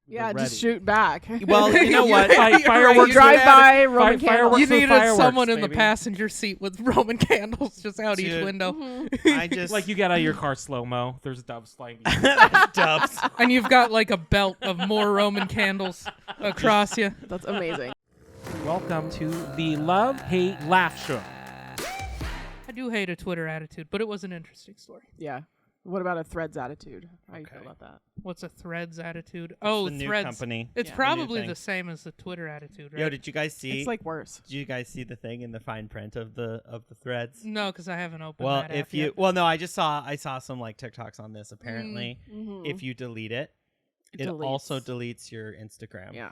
Yeah, ready. just shoot back. Well, you know what? Fireworks drive by Roman candles. fireworks. You needed fireworks, someone in the baby. passenger seat with Roman candles just out each Dude. window. I just Like you get out of your car slow-mo. There's doves flying. dubs. And you've got like a belt of more Roman candles across you. That's amazing. Welcome to the Love, Hate, Laugh Show. I do hate a Twitter attitude, but it was an interesting story. Yeah. What about a Threads attitude? How you feel about that? What's a Threads attitude? Oh, the new Threads. company. It's Yeah. probably thing. the same as the Twitter attitude, right? Yo, did you guys see? It's like worse. Did you guys see the thing in the fine print of the Threads? No, because I haven't opened Well, that if app you yet. well, no, I saw some like TikToks on this. Apparently, Mm-hmm. if you delete it, it also deletes your Instagram. Yeah.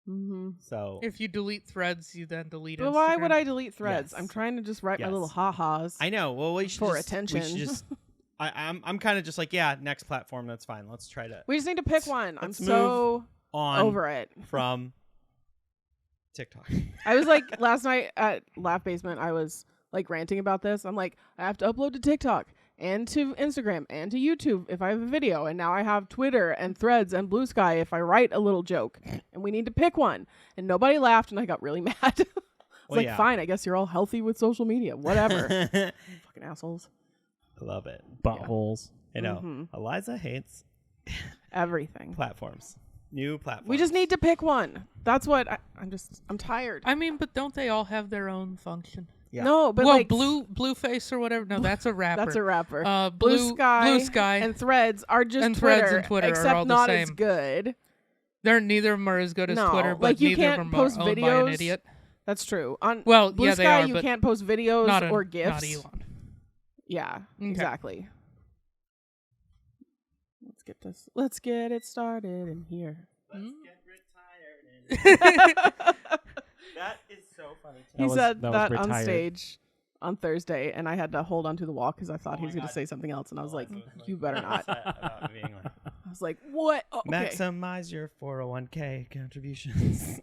Mm-hmm. So If you delete Threads, you then delete But why Instagram. would I delete Threads? Yes. I'm trying to just write my Yes. little ha-has. I know. Well, we should For just, attention. We should just. I'm kind of just like, yeah, next platform. That's fine. Let's try to We just need to pick one. I'm Let's so on over it. from TikTok. I was like, last night at Laugh Basement, I was like ranting about this. I'm like, I have to upload to TikTok and to Instagram and to YouTube if I have a video. And now I have Twitter and Threads and Blue Sky if I write a little joke. And we need to pick one. And nobody laughed and I got really mad. I was Well, like, yeah. fine, I guess you're all healthy with social media. Whatever. Fucking assholes. I love it. Buttholes. I know. Mhm. Eliza hates Everything. platforms. New platforms. We just need to pick one. That's what I'm tired. I mean, but don't they all have their own function? Yeah. No, but well, like Blueface or whatever. No, that's a rapper. that's a rapper. Blue Blue Sky. and Threads are just And Twitter, Threads and Twitter are except all the not as same. good. Neither of them are as good as No, Twitter, but like, you neither can't of them post are owned by an videos. idiot. That's true. On Well, Blue yeah, Sky, they are, you but can't post videos not or Not GIFs. Elon. Yeah, Okay. exactly. Let's get it started in here. Let's get retired. That is so funny. He said that that was on retired. stage on Thursday, and I had to hold onto the wall because I thought he was going to God. say something else, and I was like, Eliza was, "You better not." About being like, I was like, "What?" Oh, okay. maximize your 401k contributions.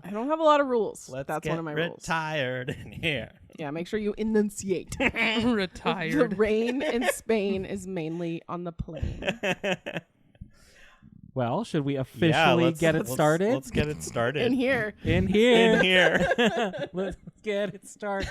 I don't have a lot of rules. Let's That's get one of my rules. retired in here. Yeah, make sure you enunciate. The Retired. rain in Spain is mainly on the plane. Well, should we officially get it started? Let's get it started. In here. In here. In here. Let's get it started.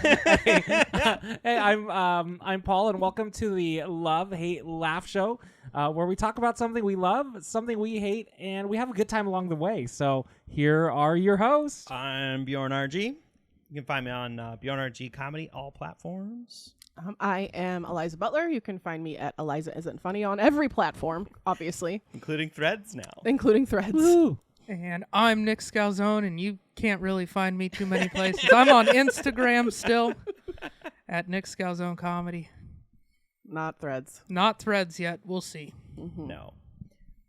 Hey, I'm Paul, and welcome to the Love, Hate, Laugh Show, where we talk about something we love, something we hate, and we have a good time along the way. So here are your hosts. I'm Bjorn RG. You can find me on Bjorn RG Comedy, all platforms. I am Eliza Butler. You can find me at Eliza Isn't Funny on every platform, obviously, Including Threads now. including Threads. Woo. And I'm Nick Scalzone, and you can't really find me too many places. I'm on Instagram still at Nick Scalzone Comedy. Not Threads. Not Threads yet. We'll see. Mm-hmm. No.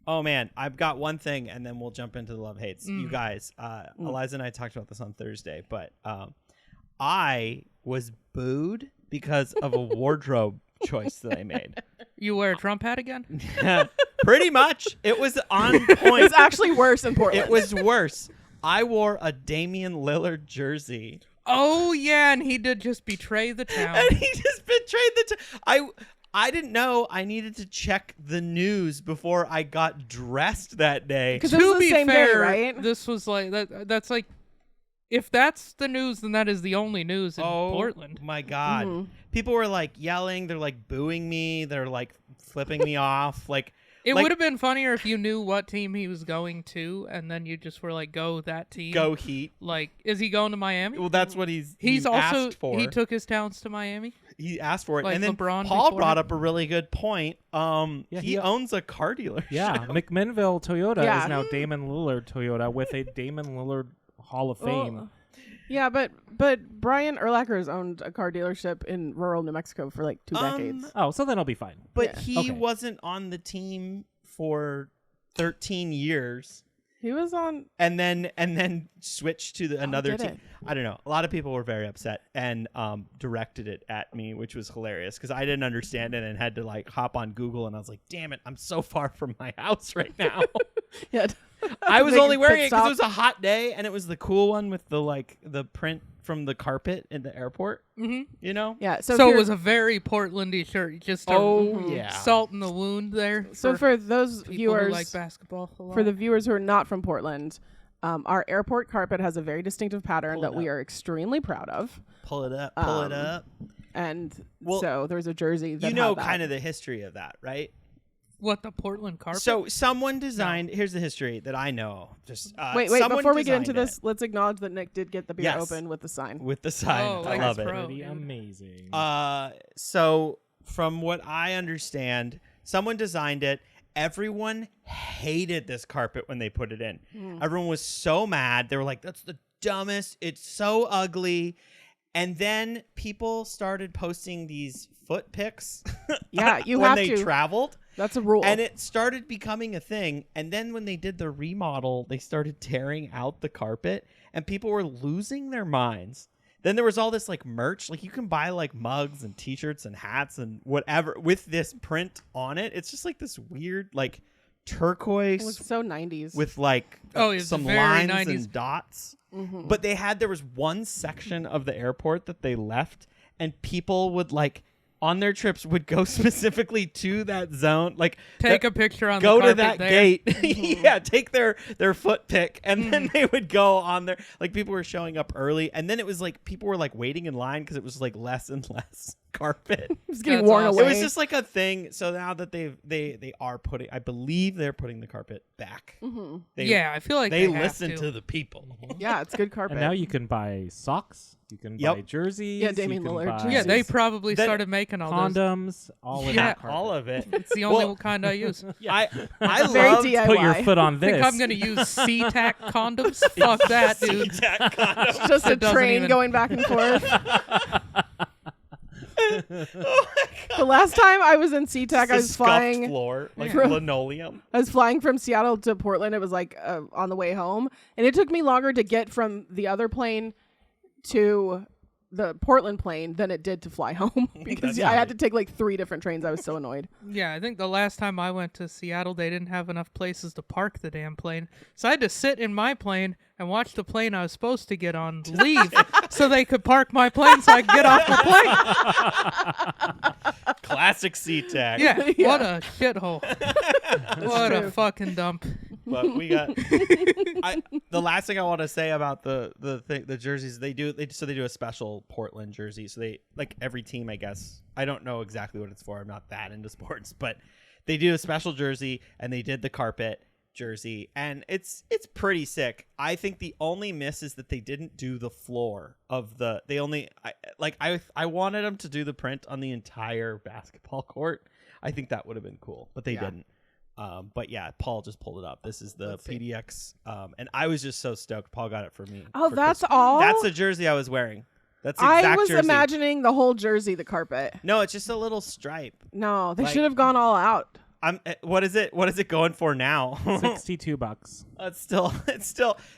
Oh, man. I've got one thing, and then we'll jump into the love hates. You guys, Eliza and I talked about this on Thursday, but I was booed because of a wardrobe choice that I made. You wear a Trump hat again? Pretty much. It was on point. It's actually worse in Portland. It was worse. I wore a Damian Lillard jersey. Oh, yeah, and he did just betray the town. And he just betrayed the I didn't know I needed to check the news before I got dressed that day. Because it was To the be same fair, day, right? this was like that's like, if that's the news, then that is the only news in Oh Portland. my God. Mhm. People were like yelling. They're like booing me. They're like flipping me off. Like, It like, would have been funnier if you knew what team he was going to, and then you just were like, "Go that team." go Heat. Like, is he going to Miami? Well, that's what he also asked for. he took his talents to Miami. He asked for it. Like and then LeBron Paul before brought him. up a really good point. Yeah, he owns a car dealership. Yeah, McMinnville Toyota Yeah. is now Damon Lillard Toyota with a Damon Lillard Hall of Fame. Well, yeah, but Brian Urlacher has owned a car dealership in rural New Mexico for like 2 decades. Oh, so then I'll be fine. But Yeah. he Okay. wasn't on the team for 13 years. He was on. And then switched to another did team. it? I don't know. A lot of people were very upset and directed it at me, which was hilarious because I didn't understand it and had to like hop on Google and I was like, "Damn it, I'm so far from my house right now." Yeah, I was Make only a wearing pit it because it stop. was a hot day and it was the cool one with the like the print from the carpet in the airport. Mhm. You know. Yeah. So, So, it was a very Portlandy shirt. Just to yeah. salt in the wound there. so for those people viewers, who like basketball a lot. for the viewers who are not from Portland, our airport carpet has a very distinctive pattern Pull it that we up. are extremely proud of. Pull it up. Pull it Um, up. And Well, so there's a jersey that You know had that. kind of the history of that, right? What, the Portland carpet? So someone designed. Here's the history that I know. Just Wait. someone Before we get into designed this, let's acknowledge that Nick did get the beer Yes. open with the sign. it with the sign. Oh, I like love it's it. pro. Pretty dude. amazing. So from what I understand, someone designed it. Everyone hated this carpet when they put it in. Everyone was so mad. They were like, "That's the dumbest. It's so ugly." And then people started posting these foot pics. Yeah, you when have they to. traveled. That's a rule. And it started becoming a thing. And then when they did the remodel, they started tearing out the carpet and people were losing their minds. Then there was all this like merch. Like you can buy like mugs and t-shirts and hats and whatever with this print on it. It's just like this weird like it was turquoise so 90s. with like Oh, it's some very lines 90s. and dots. Mhm. But there was one section of the airport that they left and people would like on their trips would go specifically to that zone, like Take a picture on go the to carpet that there. gate. Yeah, take their foot pick, and then they would go on there. Like people were showing up early, and then it was like people were like waiting in line because it was like less and less carpet. It was getting That's worn awesome. away. It was just like a thing. So now that they are putting, I believe they're putting the carpet back. Mhm. They, Yeah, I feel like they have listen to the people. Yeah, it's good carpet. and now you can buy socks. You can Yep. buy jerseys. Yeah, Damian you can Lillard buy Yeah, they jerseys. probably That- started making all those. condoms. All of Yeah. that. carpet. All of it. It's the only Well, kind I use. I I Very love DIY. Put your foot on I this. think I'm gonna use SeaTac condoms. Fuck that, dude. It's just a It doesn't train even- going back and forth. Oh my God. The last time I was in SeaTac, I It's a was scuffed flying. floor, like Yeah. linoleum. I was flying from Seattle to Portland. It was like on the way home, and it took me longer to get from the other plane to the Portland plane than it did to fly home because That's I had funny. to take like 3 different trains. I was so annoyed. Yeah, I think the last time I went to Seattle, they didn't have enough places to park the damn plane. So I had to sit in my plane and watch the plane I was supposed to get on leave so they could park my plane so I could get off the plane. Classic SeaTac. Yeah, Yeah. what a shithole. What a true. fucking dump. But we got the last thing I want to say about the jerseys they do a special Portland jersey. So they like every team, I guess. I don't know exactly what it's for. I'm not that into sports, but they do a special jersey and they did the carpet jersey and it's pretty sick. I think the only miss is that they didn't do the floor of the I wanted them to do the print on the entire basketball court. I think that would have been cool, but they Yeah. didn't. But yeah, Paul just pulled it up. This is the Let's see. PDX, and I was just so stoked. Paul got it for me. Oh, for that's Christmas. all? That's the jersey I was wearing. That's the I exact was jersey. imagining the whole jersey, the carpet. No, it's just a little stripe. No, they Like- should have gone all out. What is it? What is it going for now? $62. It's still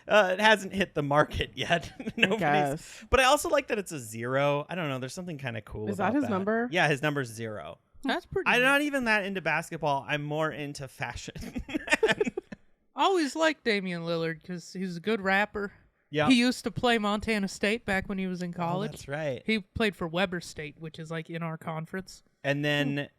it hasn't hit the market yet. Nobody's. guess. But I also like that it's a 0. I don't know. There's something kind of cool. Is that about his number? Yeah, his number's 0. That's pretty I'm not even that into basketball. I'm more into fashion. I always liked Damian Lillard because he's a good rapper. Yeah. He used to play Montana State back when he was in Oh, college. that's right. He played for Weber State, which is like in our conference. And then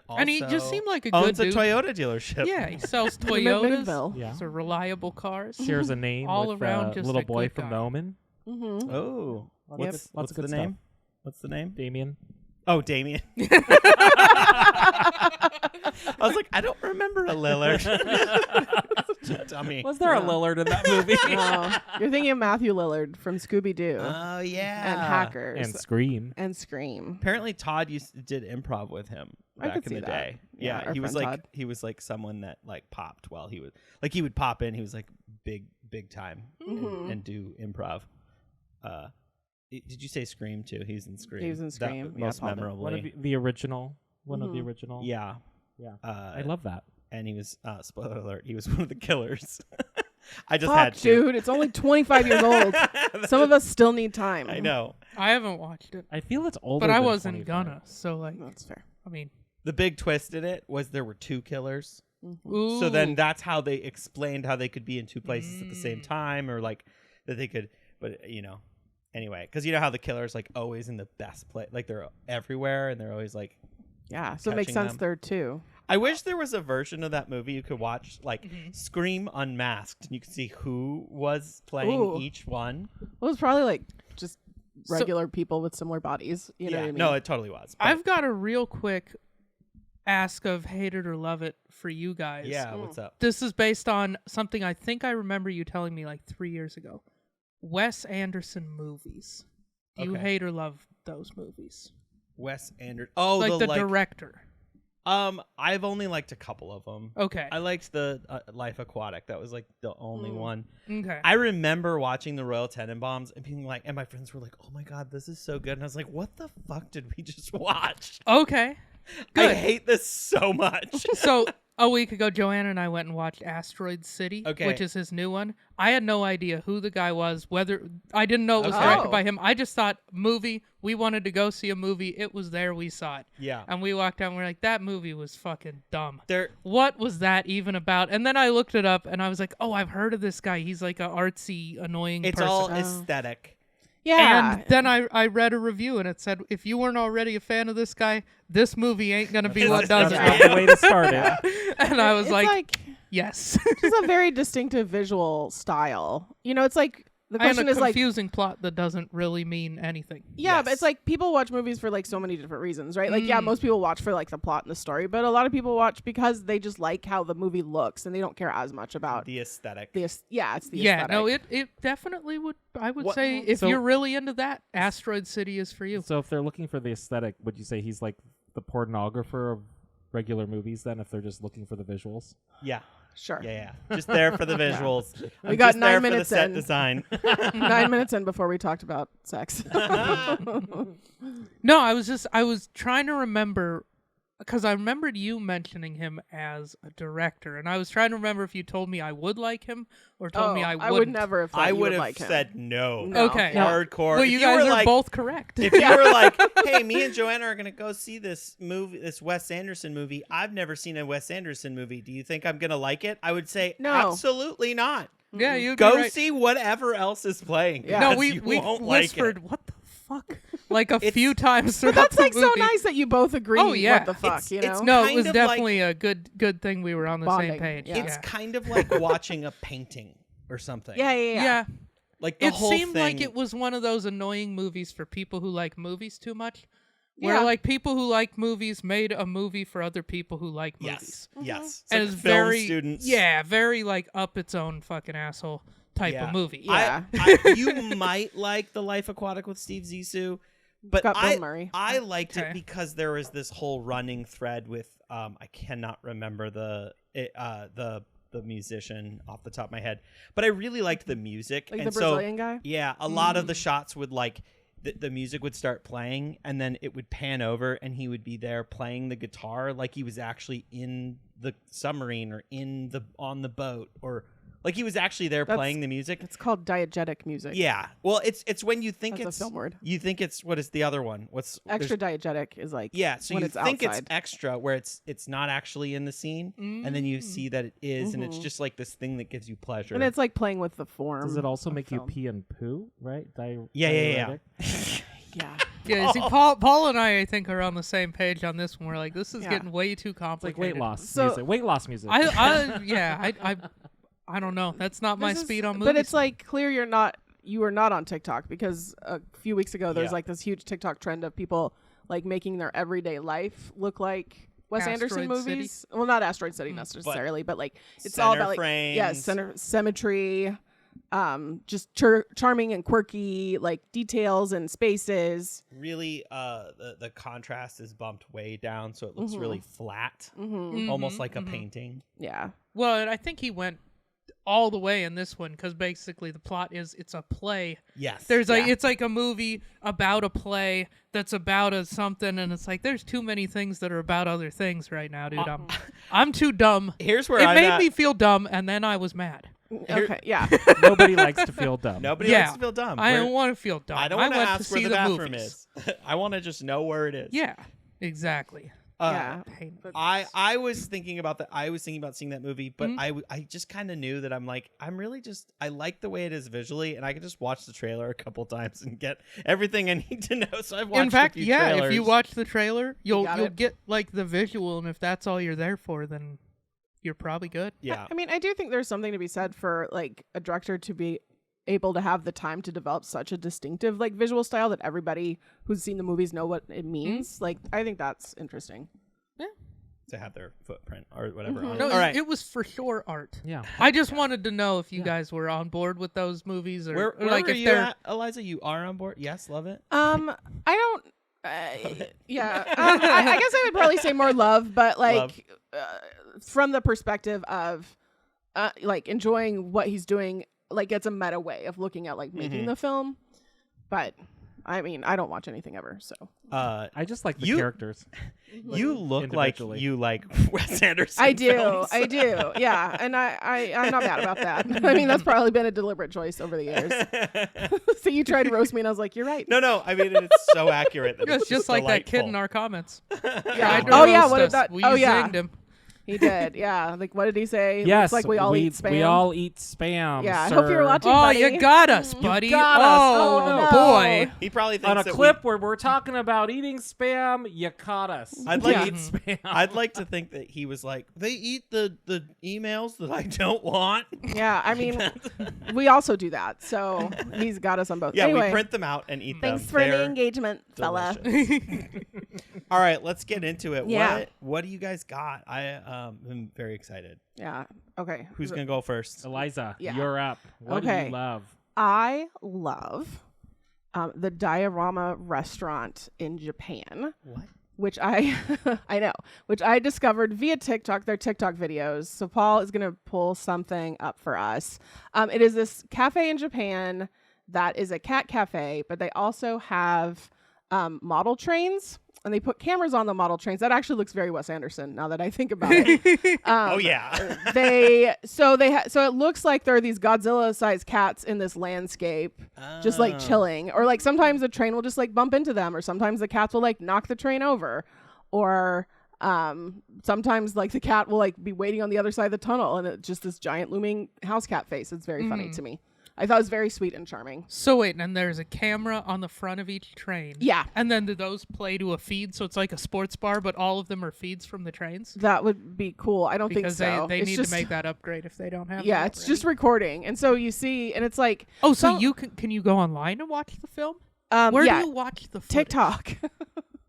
also And he just seemed like a good owns a dude. Toyota dealership. Yeah, he sells In Toyotas. McMinnville. Yeah. They're reliable cars. Shares a name All with around just little a boy good from guy. Noman. Mm-hmm. Oh, Lots what's of good the stuff. name? What's the name? Damien. Oh, Damien. I was like, I don't remember a Lillard. Such a dummy. Was there a Yeah. Lillard in that movie? Oh, you're thinking of Matthew Lillard from Scooby Doo Oh yeah. and Hackers and Scream. and Scream. Apparently, Todd did improv with him I back could in see the that. day. Yeah, Yeah, our he was friend like Todd. he was like someone that like popped while he was like he would pop in. He was like big time Mhm. and do improv. Did you say Scream too? He's in Scream. He was in Scream. That, Yeah, most Paul did. memorably. One of the original. One of the Mhm. original. Yeah. Yeah. I I love that. And he was spoiler alert. He was one of the killers. I just Fuck, had to. dude, it's only 25 years old. Some of us still need time. I know. I haven't watched it, I feel it's older. but I than wasn't 25. gonna. So like, That's fair. I mean, The big twist in it was there were 2 killers. ooh. So then that's how they explained how they could be in 2 places at the same Mm. time, or like that they could. But anyway, because you know how the killer's like always in the best place, like they're everywhere and they're always like. Yeah, so it makes Catching sense them. there too. I wish there was a version of that movie you could watch, like Scream Unmasked, and you could see who was playing Ooh. each one. Well, it's probably like just regular people with similar bodies. You know what I mean? No, it totally was. but- I've got a real quick ask of hate it or love it for you guys. yeah, what's up? This is based on something I think I remember you telling me like 3 years ago. Wes Anderson movies. Do you Okay. hate or love those movies? Wes Anderson. Oh, Like the like director. I've only liked a couple of them. Okay. I liked the Life Aquatic. That was like the only one. Okay. I remember watching the Royal Tenenbaums and being like, and my friends were like, "Oh my god, this is so good!" And I was like, "What the fuck did we just watch?" Okay. I Good. hate this so much. So a week ago, Joanna and I went and watched Asteroid City, Okay. which is his new one. I had no idea who the guy was, whether I didn't know it was Okay. directed Oh. by him. I just thought movie. We wanted to go see a movie. It was there. We saw it. Yeah, And we walked out and we're like, that movie was fucking dumb. they're What was that even about? And then I looked it up and I was like, oh, I've heard of this guy. He's like a artsy, annoying it's person. all Oh. aesthetic. Yeah. And then I read a review and it said, if you weren't already a fan of this guy, this movie ain't going to be what does That's it. not the way to start it. And I was it's like, yes. it's a very distinctive visual style. You know, it's like the And question a is like, confusing plot that doesn't really mean anything. yeah, but Yes. it's like people watch movies for like so many different reasons, right? Like, yeah, most people watch for like the plot and the story, but a lot of people watch because they just like how the movie looks and they don't care as much about The aesthetic. yeah, it's the Yeah, aesthetic. no, it definitely would. I would What- say if So- you're really into that, Asteroid City is for you. So if they're looking for the aesthetic, would you say he's like the pornographer of regular movies then, if they're just looking for the visuals? Yeah, Sure. yeah. Just there for the visuals. I'm got just 9 there minutes for the set in. design. 9 minutes in before we talked about sex. No, I was trying to remember because I remembered you mentioning him as a director, and I was trying to remember if you told me I would like him or told me I wouldn't. I would never have thought I you would would have like him. said no. No. Okay. No. Hardcore. Well, If you were guys are like, both correct. If you were like, hey, me and Joanna are gonna go see this movie, this Wes Anderson movie. I've never seen a Wes Anderson movie. Do you think I'm gonna like it? I would say No. absolutely not. Yeah, you Go right. see whatever else is playing. Yeah. No, because we you we won't like whispered, it. "What the fuck?" like a It's- few times throughout That's the like so movie. nice that you both agree. Oh, yeah. What the fuck, It's- you know? it's No, it kind was of like- definitely a good thing we were on the Bonding. same page. Yeah. It's kind of like watching a painting or something. yeah. Yeah. Like the It whole seemed like thing- it was one of those annoying movies for people who like movies too much. Where Yeah. like people who like movies made a movie for other people who like movies. Yes. Yes. It's And like it's film very students. very like up its own fucking asshole type Yeah. of movie. Yeah. You might like The Life Aquatic with Steve Zissou, but got Bill I Murray. liked Okay. it because there was this whole running thread with I cannot remember the musician off the top of my head, but I really liked the music. Like and the so, Brazilian guy? Yeah, a lot of the shots would like the music would start playing and then it would pan over and he would be there playing the guitar like he was actually in the submarine or on the boat, or like he was actually there That's- playing the music. It's called diegetic music. Yeah. Well, it's when you think That's a it's film word. You think it's what is the other one? What's Extra there's- diegetic is like Yeah, so when you it's think outside. it's extra where it's not actually in the scene, and then you see that it is, and it's just like this thing that gives you pleasure. and it's like playing with the form. Does it also of make you film. pee and poo, right? Yeah. Yeah. Yeah, see, Paul and I think, are on the same page on this one. We're like, this is Yeah. getting way too It's like complicated. weight loss So- music. Weight loss music. I don't know. That's not my This is- speed on movies. But it's like clear you are not on TikTok, because a few weeks ago there's Yeah. like this huge TikTok trend of people like making their everyday life look like Wes Anderson Asteroid City? movies. Well, not Asteroid City necessarily, but like it's all Center about like frames. center symmetry, just charming and quirky like details and spaces. really the contrast is bumped way down, so it looks really flat, Mm-hmm. almost like a painting. Yeah. well, and I think he went all the way in this one because basically the plot is it's a play. Yes. There's like it's like a movie about a play that's about a something, and it's like there's too many things that are about other things right now, dude. I'm too dumb. Here's where It I'm made at. me feel dumb, and then I was mad. Okay. Yeah. Nobody likes to feel dumb. Nobody Yeah, likes to feel dumb. I We're- don't want to feel dumb. I don't want to went ask to where see the bathroom movies. is. I want to just know where it is. Yeah, exactly. Yeah. Painful. I was thinking about that. I was thinking about seeing that movie, but Mhm. I just kind of knew that I'm really just I like the way it is visually, and I can just watch the trailer a couple times and get everything I need to know. So I've watched In fact, a few yeah, trailers. if you watch the trailer, you'll got it. get like the visual, and if that's all you're there for, then you're probably good. yeah, I mean, I do think there's something to be said for like a director to be able to have the time to develop such a distinctive like visual style that everybody who's seen the movies know what it means. Like, I think that's interesting. to have their footprint or whatever. Mhm. On it. No, All right, it was for sure art. Yeah. I just wanted to know if you guys were on board with those movies, or where like are if you they're at, Eliza? You are on board? Yes, love it. I don't. Yeah, I guess I would probably say more love, but like from the perspective of like enjoying what he's doing, like it's a meta way of looking at like making the film. But I mean, I don't watch anything ever, so I just like the You- characters. You look like individually. you like Wes Anderson. I do, films. I do, yeah, and I'm not mad about that. I mean, that's probably been a deliberate choice over the years. So you tried to roast me, and I was like, you're right. No, I mean it's so accurate. That it's just like that kid delightful. in our comments. Yeah. Tried to Oh yeah, roast what did us. that? We Oh yeah, zinged him. he did. Yeah, like what did he say? Yes, Looks like we all eat spam. We all eat spam. Yeah, I sir. hope you're watching. Oh, buddy. you got us, buddy. got us. Oh, Oh, no. boy. He probably thinks On a that clip where we're talking about eating spam, you caught us. I'd We like- eat spam. I'd like to think that he was like, they eat the emails that I don't want. Yeah, I mean, we also do that. So he's got us on both. Yeah, anyway, we print them out and eat them. thanks for the They're engagement, fella. delicious. All right, let's get into it. Yeah. What do you guys got? I am very excited. Yeah. Okay. Who's gonna go first? Eliza, Yeah. you're up. What do Okay. you love? I love the Diorama restaurant in Japan, What? which I I know, which I discovered via TikTok, their TikTok videos. So Paul is going to pull something up for us. It is this cafe in Japan that is a cat cafe, but they also have model trains. And they put cameras on the model trains. That actually looks very Wes Anderson now that I think about it. Oh yeah. So it looks like there are these Godzilla-sized cats in this landscape, just like Oh. chilling. Or like sometimes the train will just like bump into them, or sometimes the cats will like knock the train over, or sometimes like the cat will like be waiting on the other side of the tunnel, and it's just this giant looming house cat face. It's very funny to me. I thought it was very sweet and charming. So wait, and there's a camera on the front of each train. Yeah. And then do those play to a feed? So it's like a sports bar, but all of them are feeds from the trains? That would be cool. I don't Because think so. they It's need just, to make that upgrade if they don't have Yeah, that it's just already. recording, and so you see, and it's like Oh, so some- you can you go online and watch the film? Where yeah, do you watch the footage? TikTok.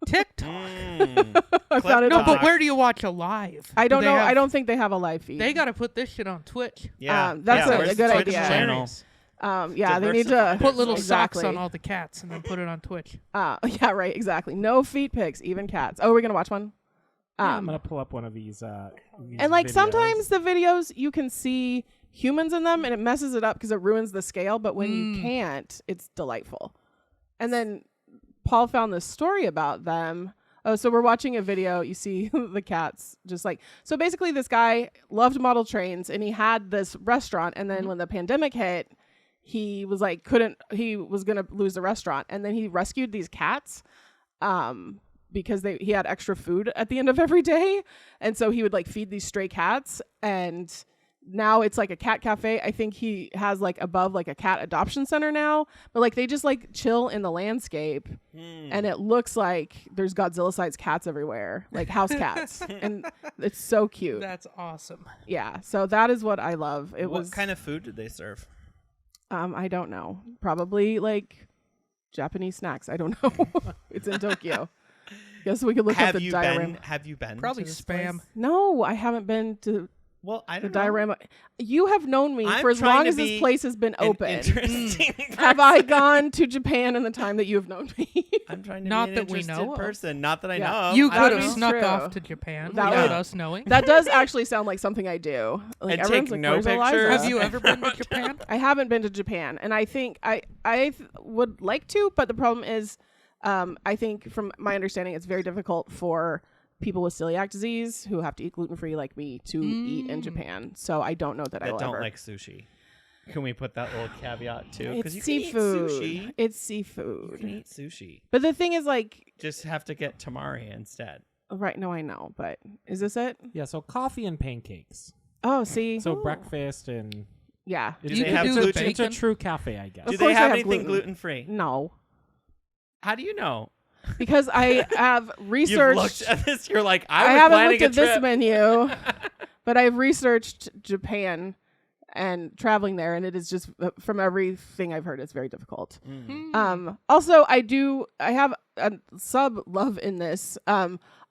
TikTok. I found it No, on- but where do you watch a live? I don't Do they know. have- I don't think they have a live feed. They got to put this shit on Twitch. Yeah. that's yeah, a where's good the Twitch idea. channel? Yeah, they need to Diversify. Put little exactly. socks on all the cats and then put it on Twitch. Yeah, right, exactly. No feet pics, even cats. Oh, we're gonna watch one. I'm gonna pull up one of these. And like videos. sometimes the videos you can see humans in them, and it messes it up because it ruins the scale. But when you can't, it's delightful. And then Paul found this story about them. Oh, so we're watching a video. You see the cats just like, so basically this guy loved model trains and he had this restaurant. And then when the pandemic hit, he was like, he was going to lose the restaurant. And then he rescued these cats because he had extra food at the end of every day. And so he would like feed these stray cats. And now it's like a cat cafe. I think he has like above like a cat adoption center now, but like they just like chill in the landscape and it looks like there's Godzilla-sized cats everywhere, like house cats. And it's so cute. That's awesome. Yeah. So that is what I love. It What was kind of food did they serve? I don't know. Probably like Japanese snacks. I don't know. It's in Tokyo. Guess we could look up Have the you diorama. been? Have you been? Probably to this spam. place? No, I haven't been to Well, I the don't know. diorama. You have known me I'm for as trying long to as this be place has been An open. interesting Have I person. gone to Japan in the time that you have known me? I'm trying to Not be an that we interested know of. person. Not that I Yeah. know of. You I could don't have be know. snuck true. off to Japan That without would- us knowing. That does actually sound like something I do. Like And everyone's take like, no "Where's Eliza?" pictures. Have you ever been to Japan? I haven't been to Japan, and I think I would like to, but the problem is, I think from my understanding, it's very difficult for people with celiac disease who have to eat gluten-free like me to eat in Japan. So I don't know that I That will don't ever. like sushi. Can we put that little caveat too? It's you seafood. Can eat sushi. It's You can seafood. eat sushi. But the thing is, like, Just have to get tamari instead. Right. No, I know, but is this it? Yeah, so coffee and pancakes. Oh, see. So breakfast and Yeah. it's, You they can have do gluten? it's a bacon. true cafe, I guess. Do Of they course I have have anything gluten. gluten-free? No, How do you know? because I have You've researched. looked at this. You're like, I I was haven't planning looked a at this trip. menu, but I've researched Japan and traveling there, and it is just from everything I've heard, it's very difficult. Also, I have a sub love in this.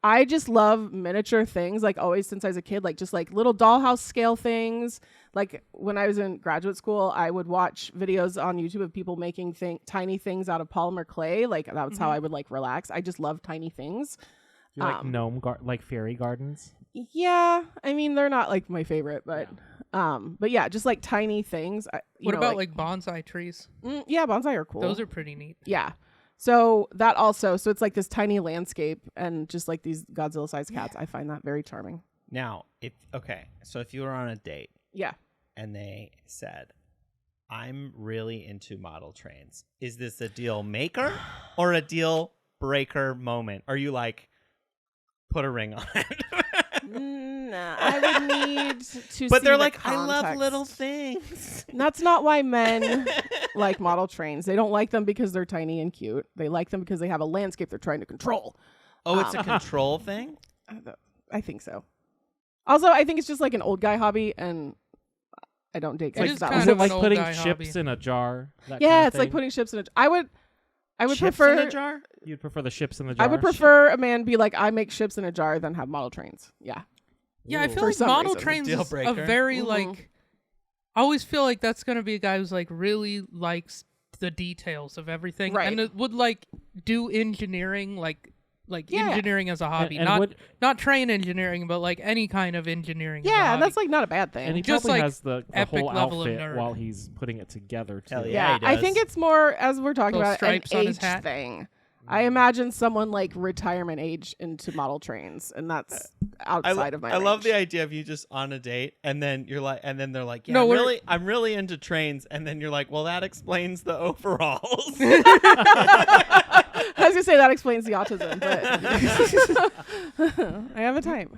I just love miniature things, like always since I was a kid, like just like little dollhouse scale things. Like when I was in graduate school, I would watch videos on YouTube of people making tiny things out of polymer clay. Like that was how I would like relax. I just love tiny things. You like like fairy gardens? Yeah, I mean they're not like my favorite, but yeah, just like tiny things. What about like bonsai trees? Yeah, bonsai are cool. Those are pretty neat. Yeah. So that also, so it's like this tiny landscape and just like these Godzilla-sized cats. I find that very charming. Now, so if you were on a date Yeah. and they said, I'm really into model trains, is this a deal maker or a deal breaker moment? Are you like, put a ring on it? Nah, I would need to But see they're the like, I love context. little things. That's not why men like model trains. They don't like them because they're tiny and cute. They like them because they have a landscape they're trying to control. Oh, it's a control thing? I think so. Also, I think it's just like an old guy hobby, and I don't date guys is that kind Is way. of it like an old putting guy chips hobby. in a jar? That Yeah, kind of it's like thing? putting chips in a. I would Chips prefer. in a jar? You'd prefer the chips in the jar? I would prefer a man be like, I make chips in a jar than have model trains. Yeah. Yeah, I Ooh. feel For like some model reason. trains Deal is a breaker. very Mhm. like. I always feel like that's gonna be a guy who's like really likes the details of everything, Right. and it would like do engineering, like Yeah. engineering as a hobby, and not would- not train engineering, but like any kind of engineering. as a Yeah, hobby. and that's like not a bad thing. And he Just probably like has the epic whole level of outfit nerd. while he's putting it together, too. Hell yeah, he I does. think it's more, as we're talking Little about, an stripes on his age hat. thing. I imagine someone like retirement age into model trains, and that's outside of my I love the range. idea of you just on a date and then you're like, and then they're like, yeah, No, we're- I'm really into trains, and then you're like, well, that explains the overalls. I was gonna say that explains the autism, but I have a type.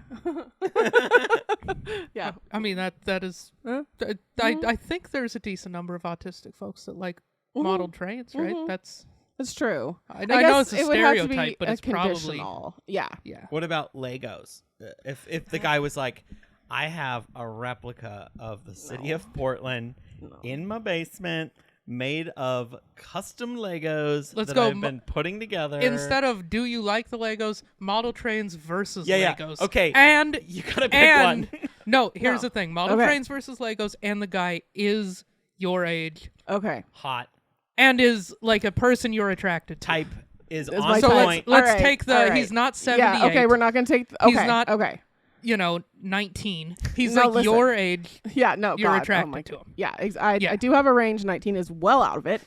Yeah. I mean that is. Huh? I think there's a decent number of autistic folks that like model trains, right? Mhm. That's That's true. I I know guess it's a it would have to stereotype, be but a it's probably conditional. Yeah. yeah. What about Legos? If the guy was like, I have a replica of the city of Portland in my basement, made of custom Legos Let's that go I've been putting together. Instead of do you like the Legos, model trains versus Yeah. Legos. Okay. And You gotta pick and one. no, here's No. the thing: model Okay. trains versus Legos, and the guy is your age Okay. Hot and is like a person you're attracted to. type is Is on my So type. point. let's All right, take the. all right. He's not 78. Yeah. Okay. We're not gonna take. Okay. He's not- Okay. 19. He's No, like listen. your age. Yeah. No. You're God, attracted oh my to God. him. Yeah. Yeah. I do have a range. 19 is well out of it.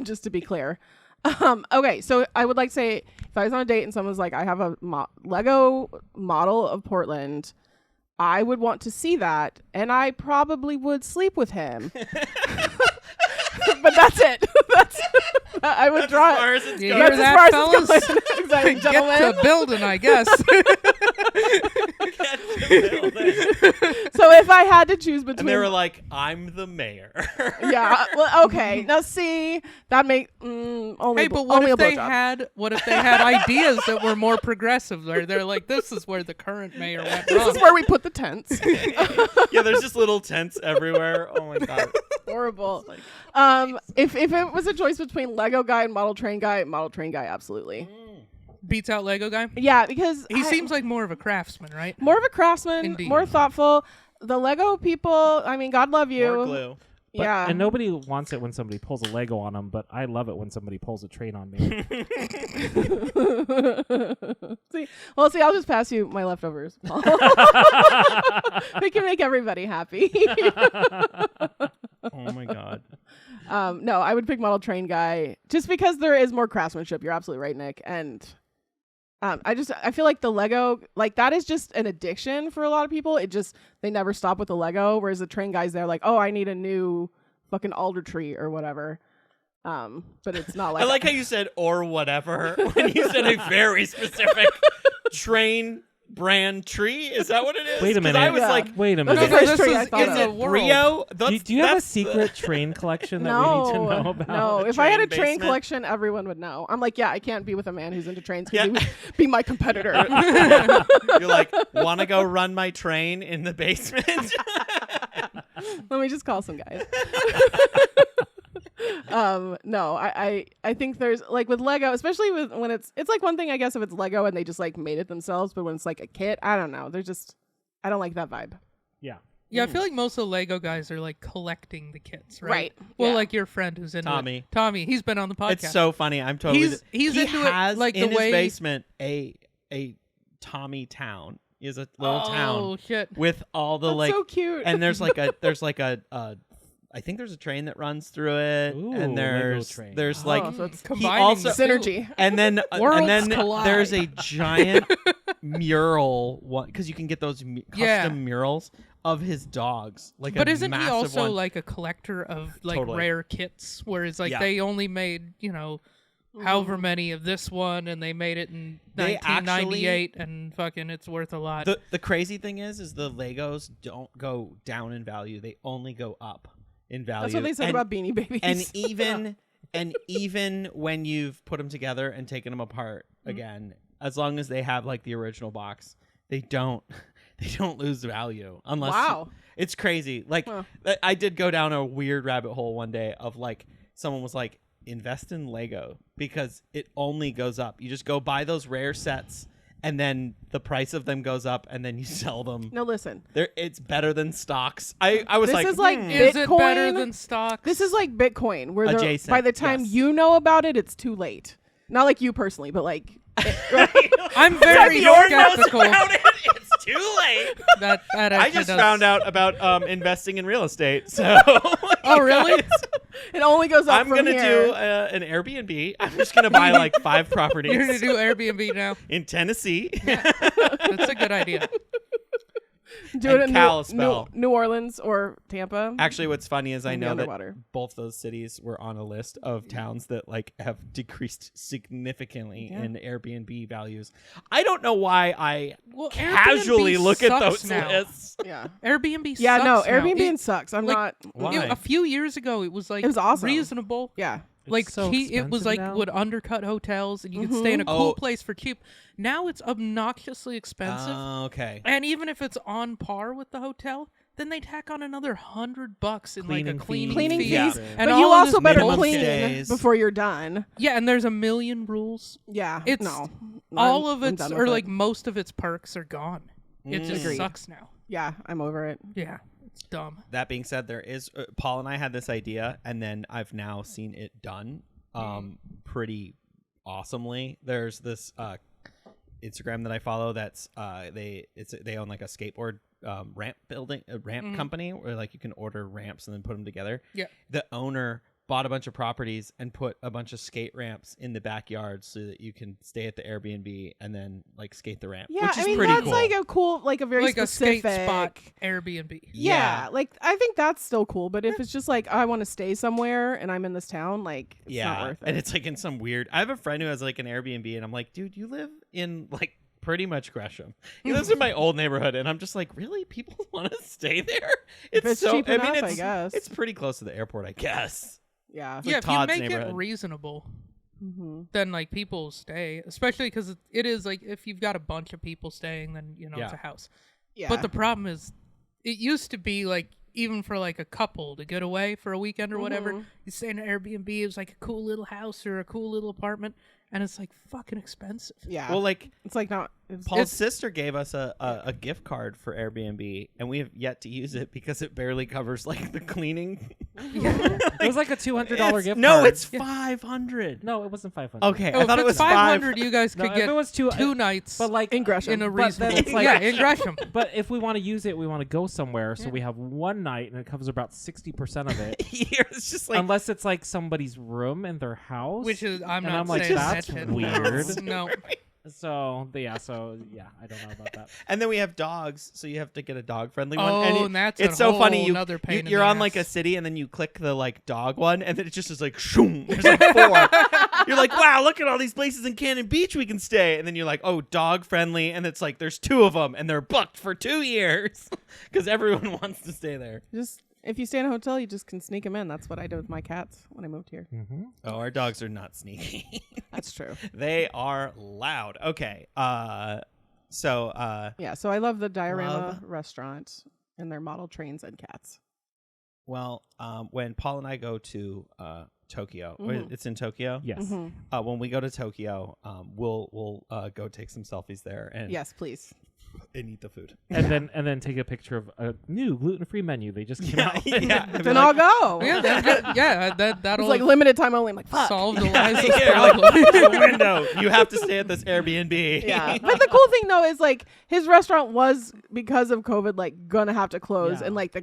Just to be clear. Okay. So I would like to say, if I was on a date and someone was like, I have a Lego model of Portland, I would want to see that, and I probably would sleep with him. But that's it. That's I would draw. As far as it's You going. hear That's that, as far as it's fellas? going. Exactly, Get gentlemen. to building, I guess. So if I had to choose between, And they were like, I'm the mayor. yeah, well, okay. Now see, that make only. Hey, but what only if a they blowjob. had? What if they had ideas that were more progressive? Where they're like, this is where the current mayor went This wrong. is where we put the tents. Yeah, there's just little tents everywhere. Oh my god. Horrible. If it was a choice between Lego guy and model train guy, absolutely. Beats out Lego guy. Yeah, because He I- seems like more of a craftsman, right? more of a craftsman, Indeed. more thoughtful. The Lego people, I mean, God love you. More glue. But- Yeah. And nobody wants it when somebody pulls a Lego on them, but I love it when somebody pulls a train on me. see, I'll just pass you my leftovers. Paul. We can make everybody happy. Oh my god. No, I would pick model train guy just because there is more craftsmanship. You're absolutely right, Nick. And I feel like the Lego, like that is just an addiction for a lot of people. They never stop with the Lego. Whereas the train guys, they're like, oh, I need a new fucking alder tree or whatever. But it's not like I like how you said or whatever when you said a very specific train brand tree. Is that what it is? Wait a 'Cause minute. I was Yeah. like, Wait a That's minute. the first this tree I is thought in of. the is it world. Brio? Do you have a That's secret train collection that we no, need to know about? no. A If I had a train train basement? collection, everyone would know. I'm like, yeah, I can't be with a man who's into trains because Yeah. he would be my competitor. You're like, want to go run my train in the basement? Let me just call some guys. No, I think there's like with Lego, especially with when it's like one thing I guess if it's Lego and they just like made it themselves, but when it's like a kit, I don't know. I don't like that vibe. Yeah. Yeah, I feel like most of the Lego guys are like collecting the kits, right? Right, Well, yeah. like your friend who's into Tommy. it. Tommy, he's been on the podcast. It's so funny. I'm totally. He's he into it, has like, in the way- his basement a Tommy town. He has a little Oh town shit! with all the That's like, so cute. and there's like a I think there's a train that runs through it, Ooh, and Lego train. there's Oh, like so it's Combining also- the two. synergy. and then Worlds collide. there's a giant mural one because you can get those custom Yeah. murals of his dogs. Like, But a isn't he massive also one. like a collector of like Totally. rare kits? Whereas like Yeah. they only made however many of this one, and they made it in They 1998, and fucking it's worth a lot. The crazy thing is the Legos don't go down in value; they only go up in value. That's what they said And- about Beanie Babies. and even when you've put them together and taken them apart again, as long as they have like the original box, they don't lose value unless Wow. it's crazy. Like Huh. I did go down a weird rabbit hole one day of like someone was like, invest in Lego because it only goes up. You just go buy those rare sets and then the price of them goes up and then you sell them. No, listen. It's better than stocks. I was This like, is like Is it better Bitcoin. than stocks? This is like Bitcoin, where they're- Adjacent, by the time yes. you know about it, it's too late. Not like you personally, but like I'm very Bjorn knows skeptical. about it. It's too late. That I actually just does. found out about investing in real estate. So Oh really? it only goes up I'm from gonna here. do an Airbnb. I'm just gonna buy like 5 properties You're gonna do Airbnb now. in Tennessee. That's a good idea. Do it and in Kalispell. New Orleans or Tampa. Actually, what's funny is I Maybe know that underwater. both those cities were on a list of towns that like have decreased significantly Yeah. in Airbnb values. I don't know why I Well, casually Airbnb look at sucks those now. lists. Yeah. Airbnb Yeah, no, sucks now. Airbnb sucks. I'm like, not. Why? A few years ago, it was like It was awesome. reasonable. Yeah. Like so it was expensive like now. would undercut hotels, and you could stay in a cool Oh. place for cheap. Now it's obnoxiously expensive, Okay. and even if it's on par with the hotel, then they tack on another $100 in like Cleaning a cleaning, fees. Cleaning fee. fees. Yeah. And But all you of also this better minimum clean stays. before you're done. Yeah, and there's a million rules. Yeah. It's no. All I'm of its done or with like it. most of its perks are gone. It just Agreed. sucks now. Yeah, I'm over it. Yeah, it's dumb. That being said, there is Paul and I had this idea, and then I've now seen it done pretty awesomely. There's this Instagram that I follow that's they own like a skateboard ramp company where like you can order ramps and then put them together. Yeah. The owner bought a bunch of properties and put a bunch of skate ramps in the backyard so that you can stay at the Airbnb and then like skate the ramp. Yeah, which is I mean pretty that's cool. like a cool, like a very Like specific a skate spot Airbnb. Yeah, like I think that's still cool. But if it's just like I want to stay somewhere and I'm in this town, like it's not worth it. And it's like in some weird. I have a friend who has like an Airbnb, and I'm like, dude, you live in like pretty much Gresham. He lives in my old neighborhood, and I'm just like, really, people want to stay there? it's so. cheap enough, I it's guess. it's pretty close to the airport, I guess. Yeah. like Yeah, if you Todd's make it neighborhood. reasonable, Mm-hmm. then like people stay. Especially because it is like if you've got a bunch of people staying, then it's Yeah. a house. Yeah. But the problem is, it used to be like even for like a couple to get away for a weekend or whatever, Mhm. you stay in an Airbnb. It was like a cool little house or a cool little apartment, and it's like fucking expensive. yeah. Well, like it's like not. Paul's sister gave us a gift card for Airbnb, and we have yet to use it because it barely covers like the cleaning. It was like a $200 gift No, card. it's 500. No, it wasn't 500. Okay, Oh, I thought if it it's was 500, you guys No, could if get it was two, 2 nights but like in Gresham. in a but then reasonable. it's like- yeah, in Gresham. But if we want to use it, we want to go somewhere, so we have one night, and it covers about 60% of it. Here, it's just like Unless it's like somebody's room in their house, Which is I'm And not I'm like, saying that's that shit. weird. No, So yeah, I don't know about that. And then we have dogs, so you have to get a dog-friendly one. Oh, and that's it's a so whole funny. nother pain in You're the on like a ass. city, and then you click the like dog one, and then it just is like shoom. There's like 4. You're like, wow, look at all these places in Cannon Beach we can stay. And then you're like, oh, dog-friendly, and it's like there's 2 of them, and they're booked for 2 years because everyone wants to stay there. Just if you stay in a hotel, you just can sneak them in. That's what I did with my cats when I moved here. Mm-hmm. Oh, our dogs are not sneaky. That's true. They are loud. Okay. So Yeah, so I love the Diorama Love. restaurant and their model trains and cats. well, when Paul and I go to Tokyo, Mhm. it's in Tokyo. Yes. Mhm. When we go to Tokyo, we'll go take some selfies there and Yes, please. and eat the food. And then take a picture of a new gluten-free menu they just came out with. yeah. And be Then like, I'll go. Yeah, It's that'll like limited time only. I'm like, fuck. solve Eliza's Yeah, like, problem. "The window. You have to stay at this Airbnb. Yeah, but the cool thing though is like his restaurant was because of COVID like gonna have to close, Yeah. and like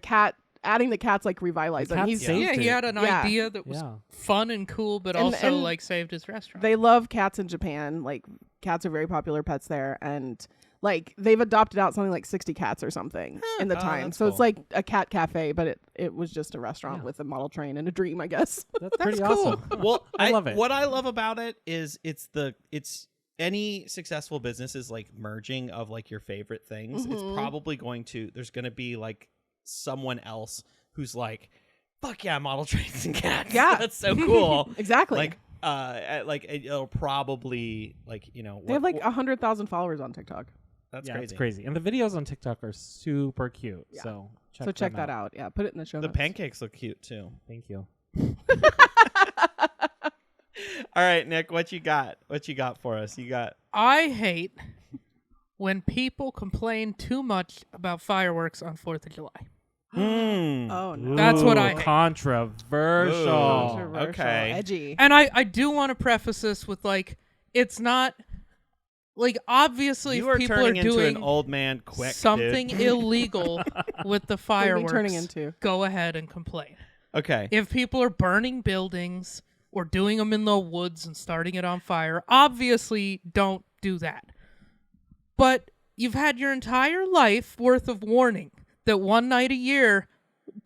adding the cats like revitalized The them. cats He's saved Yeah, he it. had an Yeah. idea that was Yeah. fun and cool, but And- also and like saved his restaurant. they love cats in Japan. Like cats are very popular pets there, and like they've adopted out something like 60 cats or something in the Oh, time. that's So it's cool. like a cat cafe, but it was just a restaurant Yeah. with a model train and a dream, I guess. That's pretty cool. awesome. Well, I love it. What I love about it is it's any successful business is like merging of like your favorite things. It's Mhm. probably there's going to be like someone else who's like, fuck yeah, model trains and cats. Yeah. That's so cool. Exactly. Like it'll probably like, They have like 100,000 followers on TikTok. that's Yeah, crazy. it's crazy. And the videos on TikTok are super cute. Yeah. So So check them that out. Yeah, put it in the show The notes. pancakes look cute too. Thank you. All right, Nick, what you got? What you got for us? You got I hate when people complain too much about fireworks on 4th of July. Oh no. That's what I Ooh, hate. controversial. Ooh. Controversial, okay. Edgy. And I do want to preface this with like, it's not like obviously you if are people turning are into doing an old man quick. something dude. illegal with the What are we fireworks, turning into? go ahead and complain. Okay. If people are burning buildings or doing them in the woods and starting it on fire, obviously don't do that. But you've had your entire life worth of warning that one night a year,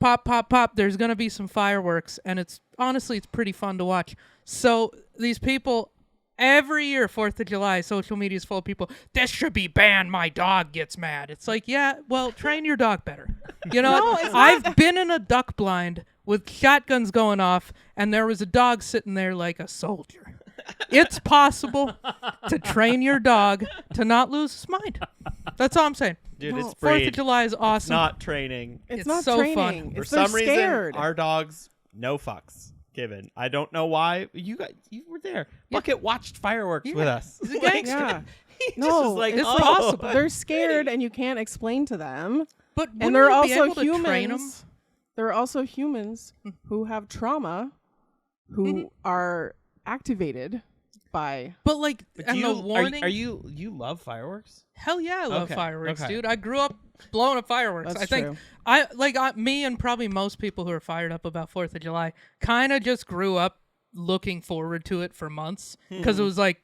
pop, pop, pop, there's going to be some fireworks. And it's pretty fun to watch. So these people, every year, 4th of July, social media is full of people, this should be banned. My dog gets mad. It's like, yeah, well, train your dog better. You know, No, what? it's not I've been in a duck blind with shotguns going off, and there was a dog sitting there like a soldier. It's possible to train your dog to not lose his mind. That's all I'm saying. Dude, No, it's 4th breed. of July is awesome. Not training. It's It's not so training. fun. For It's they're some reason, scared. our dogs, no fucks given. I don't know why. You were there. Bucket watched fireworks with us. He's a Like, gangster. Yeah. he just No, was like, it's oh, possible. They're scared, and you can't explain to them. But And wouldn't they're you be also able to train 'em? humans. There are also humans who have trauma, who are activated by. But like, But and the warning. Are you love fireworks? Hell yeah, I love Okay, fireworks, okay. dude. I grew up blowing up fireworks. That's I think true. me and probably most people who are fired up about 4th of July kind of just grew up looking forward to it for months because it was like,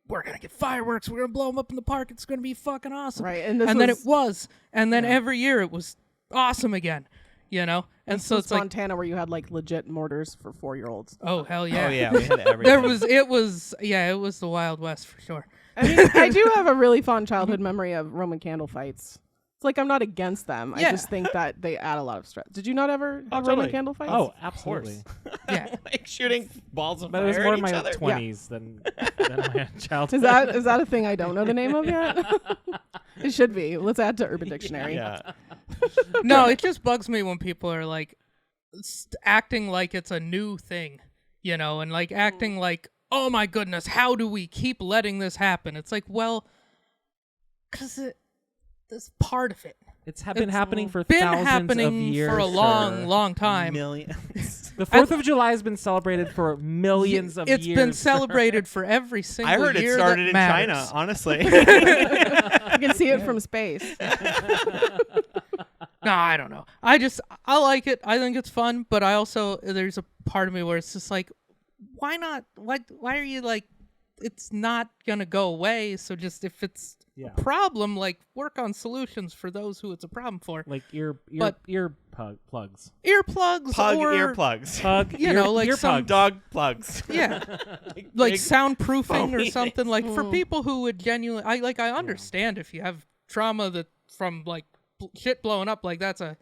we're gonna get fireworks, we're gonna blow them up in the park, it's gonna be fucking awesome. Right, and this then it was- was, and then every year it was awesome again, you know. And so it's like, Montana, where you had like legit mortars for 4-year-olds. oh hell yeah, Oh yeah, we had everything. it was the Wild West for sure. I mean, I do have a really fond childhood memory of Roman candle fights. It's like I'm not against them. Yeah. I just think that they add a lot of stress. Did you not ever Oh, have totally. Roman candle fights? Oh, absolutely. Yeah. like shooting balls of But it fire was more at in each my other. 20s than my childhood. Is that a thing I don't know the name of yet? It should be. Let's add to Urban Dictionary. Yeah. No, it just bugs me when people are like acting like it's a new thing, you know, and like acting like, oh my goodness, how do we keep letting this happen? It's like, well, because it's part of it. It's been happening for Been thousands of happening years. for a sir. long time. Millions. The 4th of July has been celebrated for millions of It's years. been celebrated for every single I heard it year started that in matters. China, honestly. You can see it from space. No, I don't know. I like it. I think it's fun, but I also, there's a part of me where it's just like, why not? Why are you like, it's not gonna go away. So just if it's Yeah. a problem, like work on solutions for those who it's a problem for. Like plugs. Earplugs Pug or earplugs. Pug. You know, like some- Dog plugs. yeah, like big soundproofing or foamy something. things. Like for people who would genuinely, I understand if you have trauma that from like shit blowing up, like that's a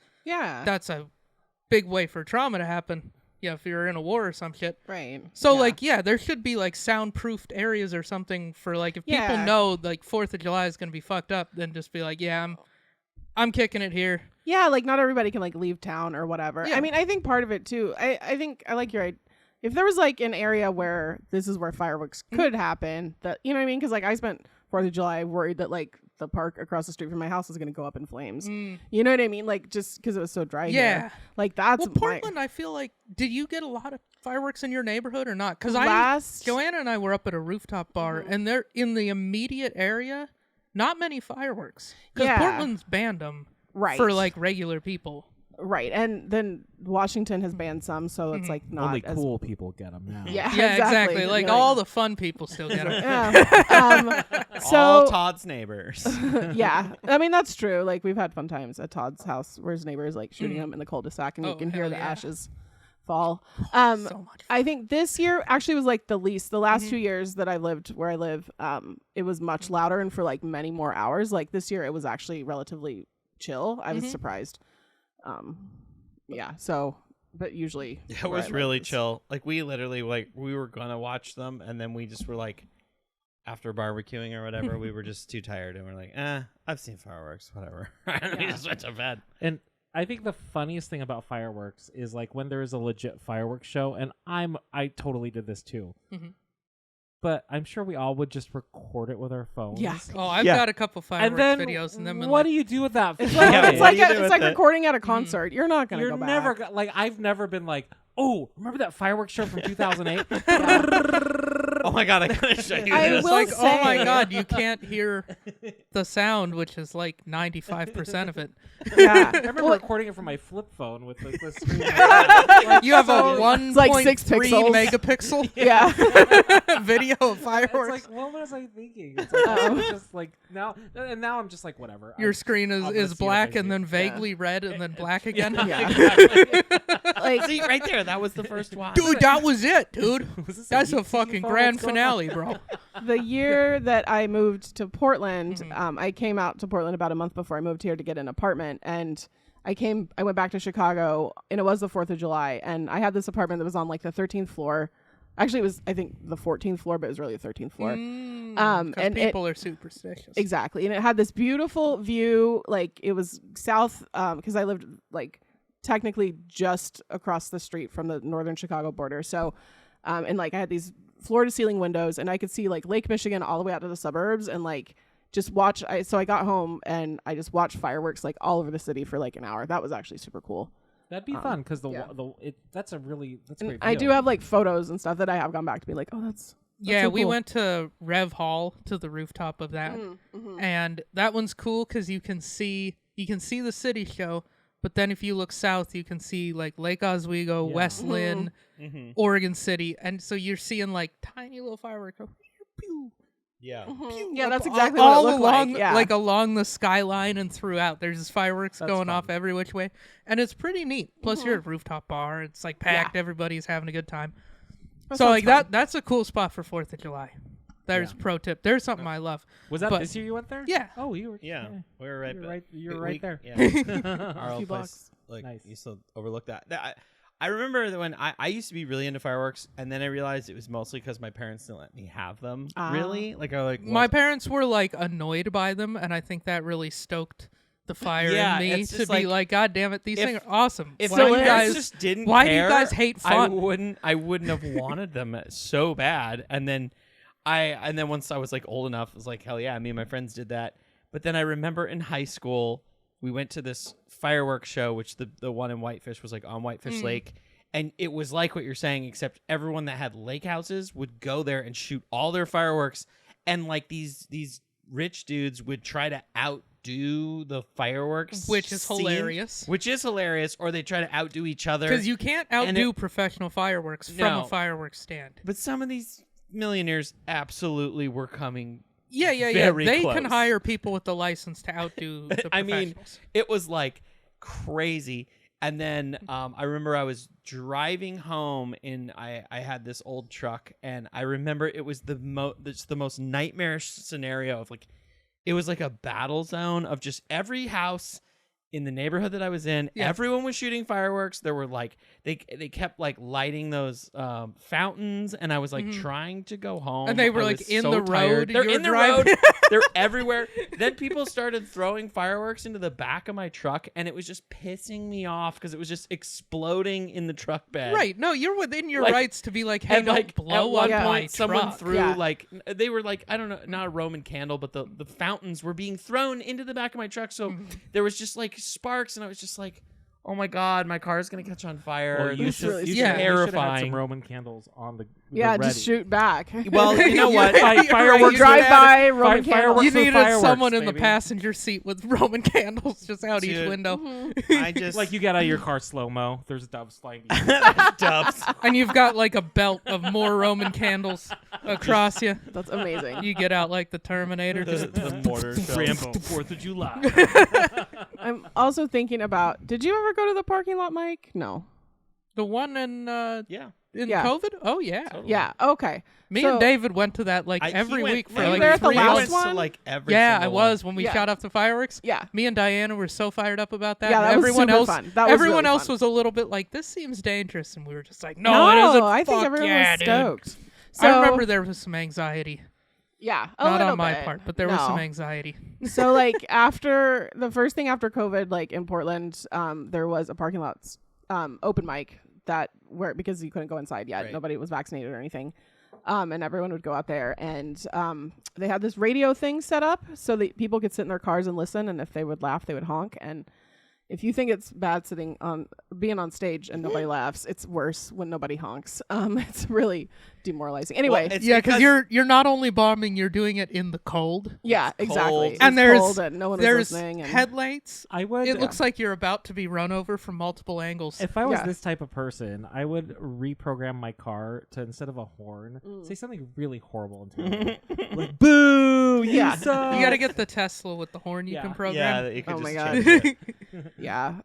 big way for trauma to happen. Yeah, if you're in a war or some shit. Right. So there should be like soundproofed areas or something for like if people know like 4th of July is gonna be fucked up, then just be like, yeah, I'm kicking it here. Yeah, like not everybody can like leave town or whatever. Yeah. I mean, I think part of it too. I think I like your. If there was like an area where this is where fireworks could happen, that you know what I mean? Because like I spent 4th of July worried that like the park across the street from my house is going to go up in flames. You know what I mean? Like just because it was so dry. Yeah. Here. Like that's Well, Portland, I feel like, did you get a lot of fireworks in your neighborhood or not? Because Joanna and I were up at a rooftop bar, and they're in the immediate area. Not many fireworks because Portland's banned them for like regular people. Right, and then Washington has banned some, so it's like not Only as cool people get them now. Yeah, exactly. Like all the fun people still get them. So all Todd's neighbors. yeah, I mean that's true. Like we've had fun times at Todd's house where his neighbor is like shooting them in the cul-de-sac, and you can hear the ashes fall. So much fun. I think this year actually was like the least. The last 2 years that I lived where I live, it was much louder and for like many more hours. Like this year, it was actually relatively chill. I was surprised. So but usually It was really chill. Like we literally we were gonna watch them, and then we just were like, after barbecuing or whatever, we were just too tired, and we're like, I've seen fireworks, whatever. And we just went to bed. And I think the funniest thing about fireworks is like when there is a legit fireworks show, and I totally did this too. But I'm sure we all would just record it with our phones. Yeah. Oh, I've got a couple fireworks And then videos, and then what do you do with that? It's footage? like recording at a concert. You're not gonna You're go back. never like I've never been like, oh, remember that fireworks show from 2008? Oh my god, I gotta show you I this. will like, say- oh my god, you can't hear the sound, which is like 95% of it. Yeah. I remember recording it from my flip phone with the screen. You have a 1.3 like 6 pixels. megapixel Yeah. video of It's fireworks. like, what was I thinking? It's like, it's just like now I'm just like, whatever. Your screen I'm gonna is see black what I and see. then vaguely red and then black again. Yeah. Exactly. Like See, right there, that was the first one. Dude, that was it, dude. Was this That's a heat seeking fucking phone? grand What's going on? finale, bro. the year that I moved to Portland, I came out to Portland about a month before I moved here to get an apartment, and I went back to Chicago, and it was the 4th of July, and I had this apartment that was on like the 13th floor. Actually, it was I think the 14th floor, but it was really the 13th floor. And people are superstitious. Exactly, and it had this beautiful view. Like it was south, because I lived like technically just across the street from the northern Chicago border. So, and like I had these floor to ceiling windows, and I could see like Lake Michigan all the way out to the suburbs, and like just watch. So I got home and I just watched fireworks like all over the city for like an hour. That was actually super cool. That'd be fun because that's great. I do have like photos and stuff that I have gone back to be like, oh, that's Yeah, so we cool. went to Rev Hall to the rooftop of that, and that one's cool because you can see the city show, but then if you look south, you can see like Lake Oswego, West Lynn, Oregon City, and so you're seeing like tiny little fireworks. Go, pew, Yeah. Mm-hmm. Yeah, that's exactly what all it looked along, like. Yeah. like along the skyline and throughout. There's just fireworks That's going fun. off every which way, and it's pretty neat. Plus, you're at a rooftop bar. It's like packed. Yeah. Everybody's having a good time. That So sounds like fun. that's a cool spot for 4th of July. There's pro tip. There's something I love. Was that But- this year you went there? Yeah. Oh, you were. Yeah, we were right. You're right. You're right there. Yeah. Our few old blocks. place, like, Nice. used to overlook that. I remember that when I used to be really into fireworks, and then I realized it was mostly because my parents didn't let me have them. Really, like I like My parents were like annoyed by them, and I think that really stoked the fire Yeah, in me it's to just be like, like, God damn it, these if- things are awesome. If why my do you parents guys just didn't why do you care, guys hate fun? I wouldn't have wanted them so bad. And then once I was like old enough, I was like, hell yeah, me and my friends did that. But then I remember in high school, we went to this fireworks show, which the one in Whitefish was like on Whitefish Lake. And it was like what you're saying, except everyone that had lake houses would go there and shoot all their fireworks. And like these rich dudes would try to outdo the fireworks, Which is scene, hilarious. Which is hilarious, or they try to outdo each other. Because you can't And outdo professional fireworks from No. a fireworks stand. But some of these millionaires absolutely were coming. Yeah. Very They close. can hire people with the license to outdo the I mean, professionals. it was like crazy. And then I remember I was driving home and I had this old truck, and I remember it was the most nightmarish scenario of like, it was like a battle zone of just every house in the neighborhood that I was in. Yeah. Everyone was shooting fireworks. There were like they kept like lighting those fountains, and I was like trying to go home. And they were I like was in so the tired. road. They're you were in the driving. road. They're everywhere. Then people started throwing fireworks into the back of my truck, and it was just pissing me off because it was just exploding in the truck bed. Right. No, you're within your Like- rights to be like, hey, And don't like blow at one up my point, someone truck. threw Yeah. like they were like, I don't know, not a Roman candle, but the fountains were being thrown into the back of my truck. So there was just like sparks, and I was just like, oh my god, my car is gonna catch on fire. Well, And you this should, is you yeah. should, you should have had terrifying. some Roman candles on the Yeah, ready. just shoot back. Well, you know what? You're right, fireworks you drive had- by Roman fireworks candles. You with needed fireworks, someone in the baby. passenger seat with Roman candles just out each Dude. window. I just Like you get out of your car slow mo. There's doves flying. dubs. And you've got like a belt of more Roman candles across you. That's amazing. You get out like the Terminator. the mortar Preempt the 4th of July. I'm also thinking about. Did you ever go to the parking lot, Mike? No. The one in Yeah. Yeah. COVID? Oh yeah. Totally. Yeah. Okay. Me So- and David went to that like He every went- week for Were you like there at the 3 I last went months. to one? like every Yeah, I single was when we Yeah. shot off the fireworks. Yeah. Me and Diana were so fired up about that. Yeah, and that was everyone super else, fun. That was everyone really else fun. was a little bit like, "This seems dangerous," and we were just like, "No, it isn't." I think Fuck everyone yeah, was dude. stoked. So, I remember there was some anxiety, Yeah, a not little on my bit. part, but there was some No. anxiety. So like after the first thing after COVID, like in Portland, there was a parking lot open mic that where because you couldn't go inside yet, Right. nobody was vaccinated or anything, and everyone would go out there, and they had this radio thing set up so that people could sit in their cars and listen, and if they would laugh, they would honk. And if you think it's bad being on stage and nobody laughs, it's worse when nobody honks. It's really demoralizing. Anyway, Well, it's Yeah, because because- you're not only bombing, you're doing it in the cold. yeah, it's exactly. cold. It's And there's cold and no one was there's listening. And headlights. I would. It looks like you're about to be run over from multiple angles. If I was Yeah. this type of person, I would reprogram my car to instead of a horn, say something really horrible into it. Like, boo! You Yeah. suck! You got to get the Tesla with the horn you Yeah. can yeah, program. that you could Oh just my change God. it. Yeah.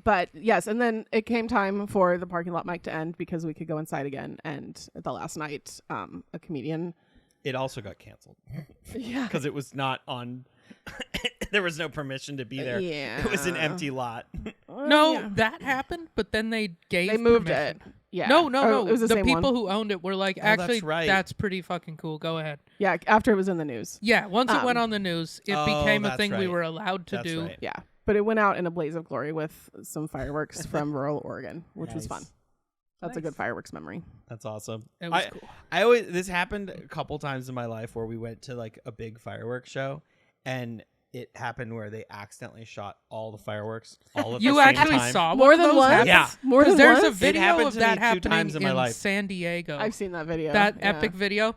But yes, and then it came time for the parking lot mic to end because we could go inside again. And the last night, a comedian. It also got canceled Yeah. because it was not on. There was no permission to be there. Yeah. It was an empty lot. No, Yeah. that happened, but then they gave They moved permission. it. Yeah. No, Or It was the, same people one. who owned it were like, that's actually, right. that's pretty fucking cool. Go ahead. Yeah. After it was in the news. Yeah, once it went Um, on the news, it Oh, became a that's thing we right. were allowed to That's do. right. Yeah. But it went out in a blaze of glory with some fireworks from rural Oregon, which was fun. Nice. That's a good fireworks memory. That's awesome. It was cool. I always this happened a couple times in my life where we went to like a big fireworks show, and it happened where they accidentally shot all the fireworks all at You the same actually time. saw More one of than those once? happen? Yeah. More than Because there's once? a video happened of to me that 2 happening times in my life. San Diego. I've seen that video. that Yeah. epic video.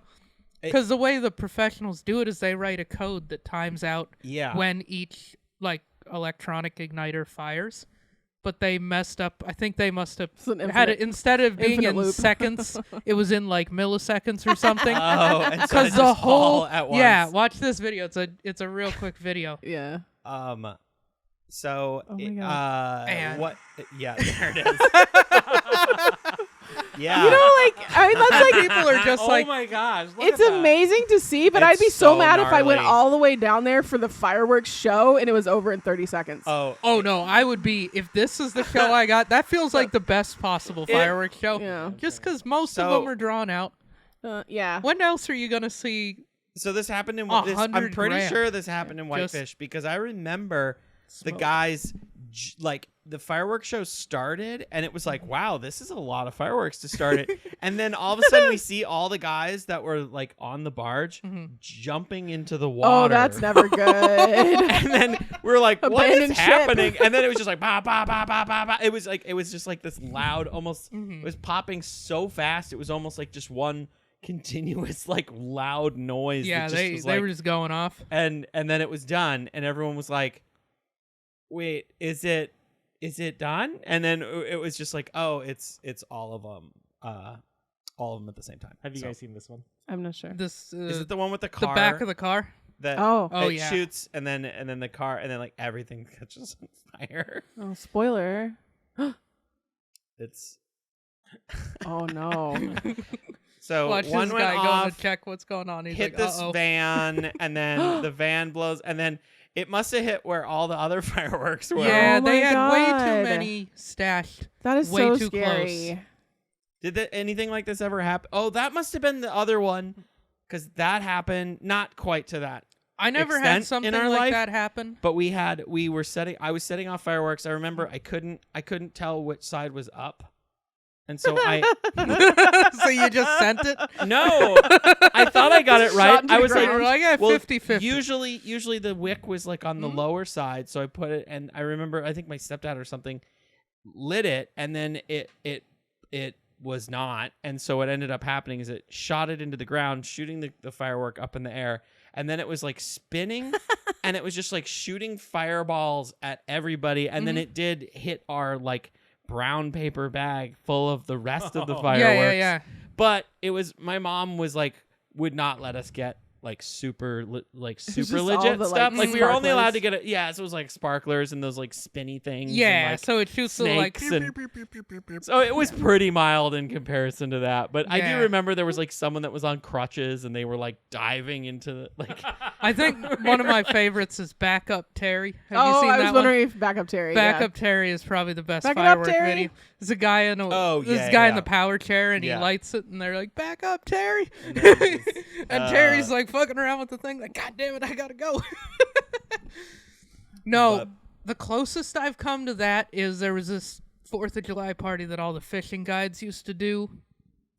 Because the way the professionals do it is they write a code that times out Yeah. when each like electronic igniter fires. But they messed up. I think they must have It's an had it infinite- instead of being infinite in loop. seconds, it was in like milliseconds or something. Oh, and so Because it the just all whole at once. yeah, watch this video. It's a real quick video. Yeah. So Oh my God. And- what? Yeah, there it is. Yeah. You know, like, I mean, that's like, People are just oh like, my gosh! Look it's at that. amazing to see, but It's I'd be so so mad if I went gnarly. all the way down there for the fireworks show and it was over in 30 seconds. Oh, oh no, I would be if this is the show I got. That feels like the best possible fireworks show. Yeah. Just because most of So- them are drawn out. Yeah. When else are you gonna see? so this happened in A this. I'm 100 pretty grand. sure this happened in Just Whitefish because I remember the smoke. guys like the fireworks show started and it was like, wow, this is a lot of fireworks to start it. And then all of a sudden we see all the guys that were like on the barge jumping into the water. Oh, that's never good. And then we're like, what is Abandoned ship. happening? And then it was just like, ba, ba, ba, ba, ba, ba. It was just like this loud, almost, Mm-hmm. it was popping so fast. It was almost like just one continuous, like loud noise. Yeah, that just they was, they like- were just going off. and then it was done. And everyone was like, wait, is it done? And then it was just like, oh, it's all of them at the same time. Have you So, guys seen this one? I'm not sure. This Is it the one with the the car? back of the car. That Oh. it Yeah. shoots and then the car and then like everything catches on fire. Oh, spoiler. It's Oh no. so Watch one this went guy going off, to check what's going on. He's hit like, this uh-oh. van, and then the van blows, and then it must have hit where all the other fireworks were. Yeah, Oh they my had way God. too many stashed. That is Way so too scary. Did anything like this ever happen? Oh, that must have been the other one, because that happened not quite to that. I never extent had in something our like life, that happen. But I was setting off fireworks. I remember I couldn't tell which side was up. And so So you just sent it? no, I thought I got it Shot right. into I the was like, ground. I got well, 50-50. usually the wick was like on the lower side, so I put it, and I remember I think my stepdad or something lit it, and then it was not, and so what ended up happening is it shot it into the ground, shooting the firework up in the air, and then it was like spinning, and it was just like shooting fireballs at everybody, and then it did hit our like brown paper bag full of the rest of the fireworks. Yeah. But it was my mom was like would not let us get like super just all legit the, stuff. like, Like we were only allowed sparklers. to get it. Yeah, so it was like sparklers and those like spinny things. Yeah, and, like, so it shoots the like. snakes and- so it was pretty mild in comparison to that. But I Yeah. do remember there was like someone that was on crutches and they were like diving into the like. I think one of my favorites is Backup Terry. Have you Oh, seen I that was one? wondering if Backup Terry. Backup Terry is probably the best Back it up, firework Terry. video. There's a guy in a Oh, this yeah, guy in yeah. the power chair and he Yeah. lights it and they're like, "Back up, Terry." And then it's just, And Terry's like fucking around with the thing, like, "God damn it, I gotta go." No, But- the closest I've come to that is there was this 4th of July party that all the fishing guides used to do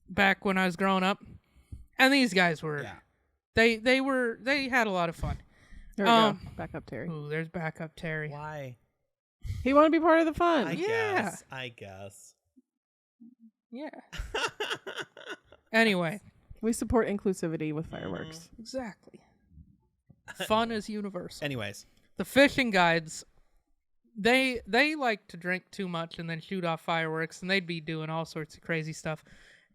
back when I was growing up, and these guys were they had a lot of fun. There we go. Backup Terry. Ooh, there's Backup Terry. Why? He want to be part of the fun. I guess. Yeah. Anyway, We support inclusivity with fireworks. exactly. Fun is universal. Anyways, The fishing guides, they like to drink too much and then shoot off fireworks, and they'd be doing all sorts of crazy stuff.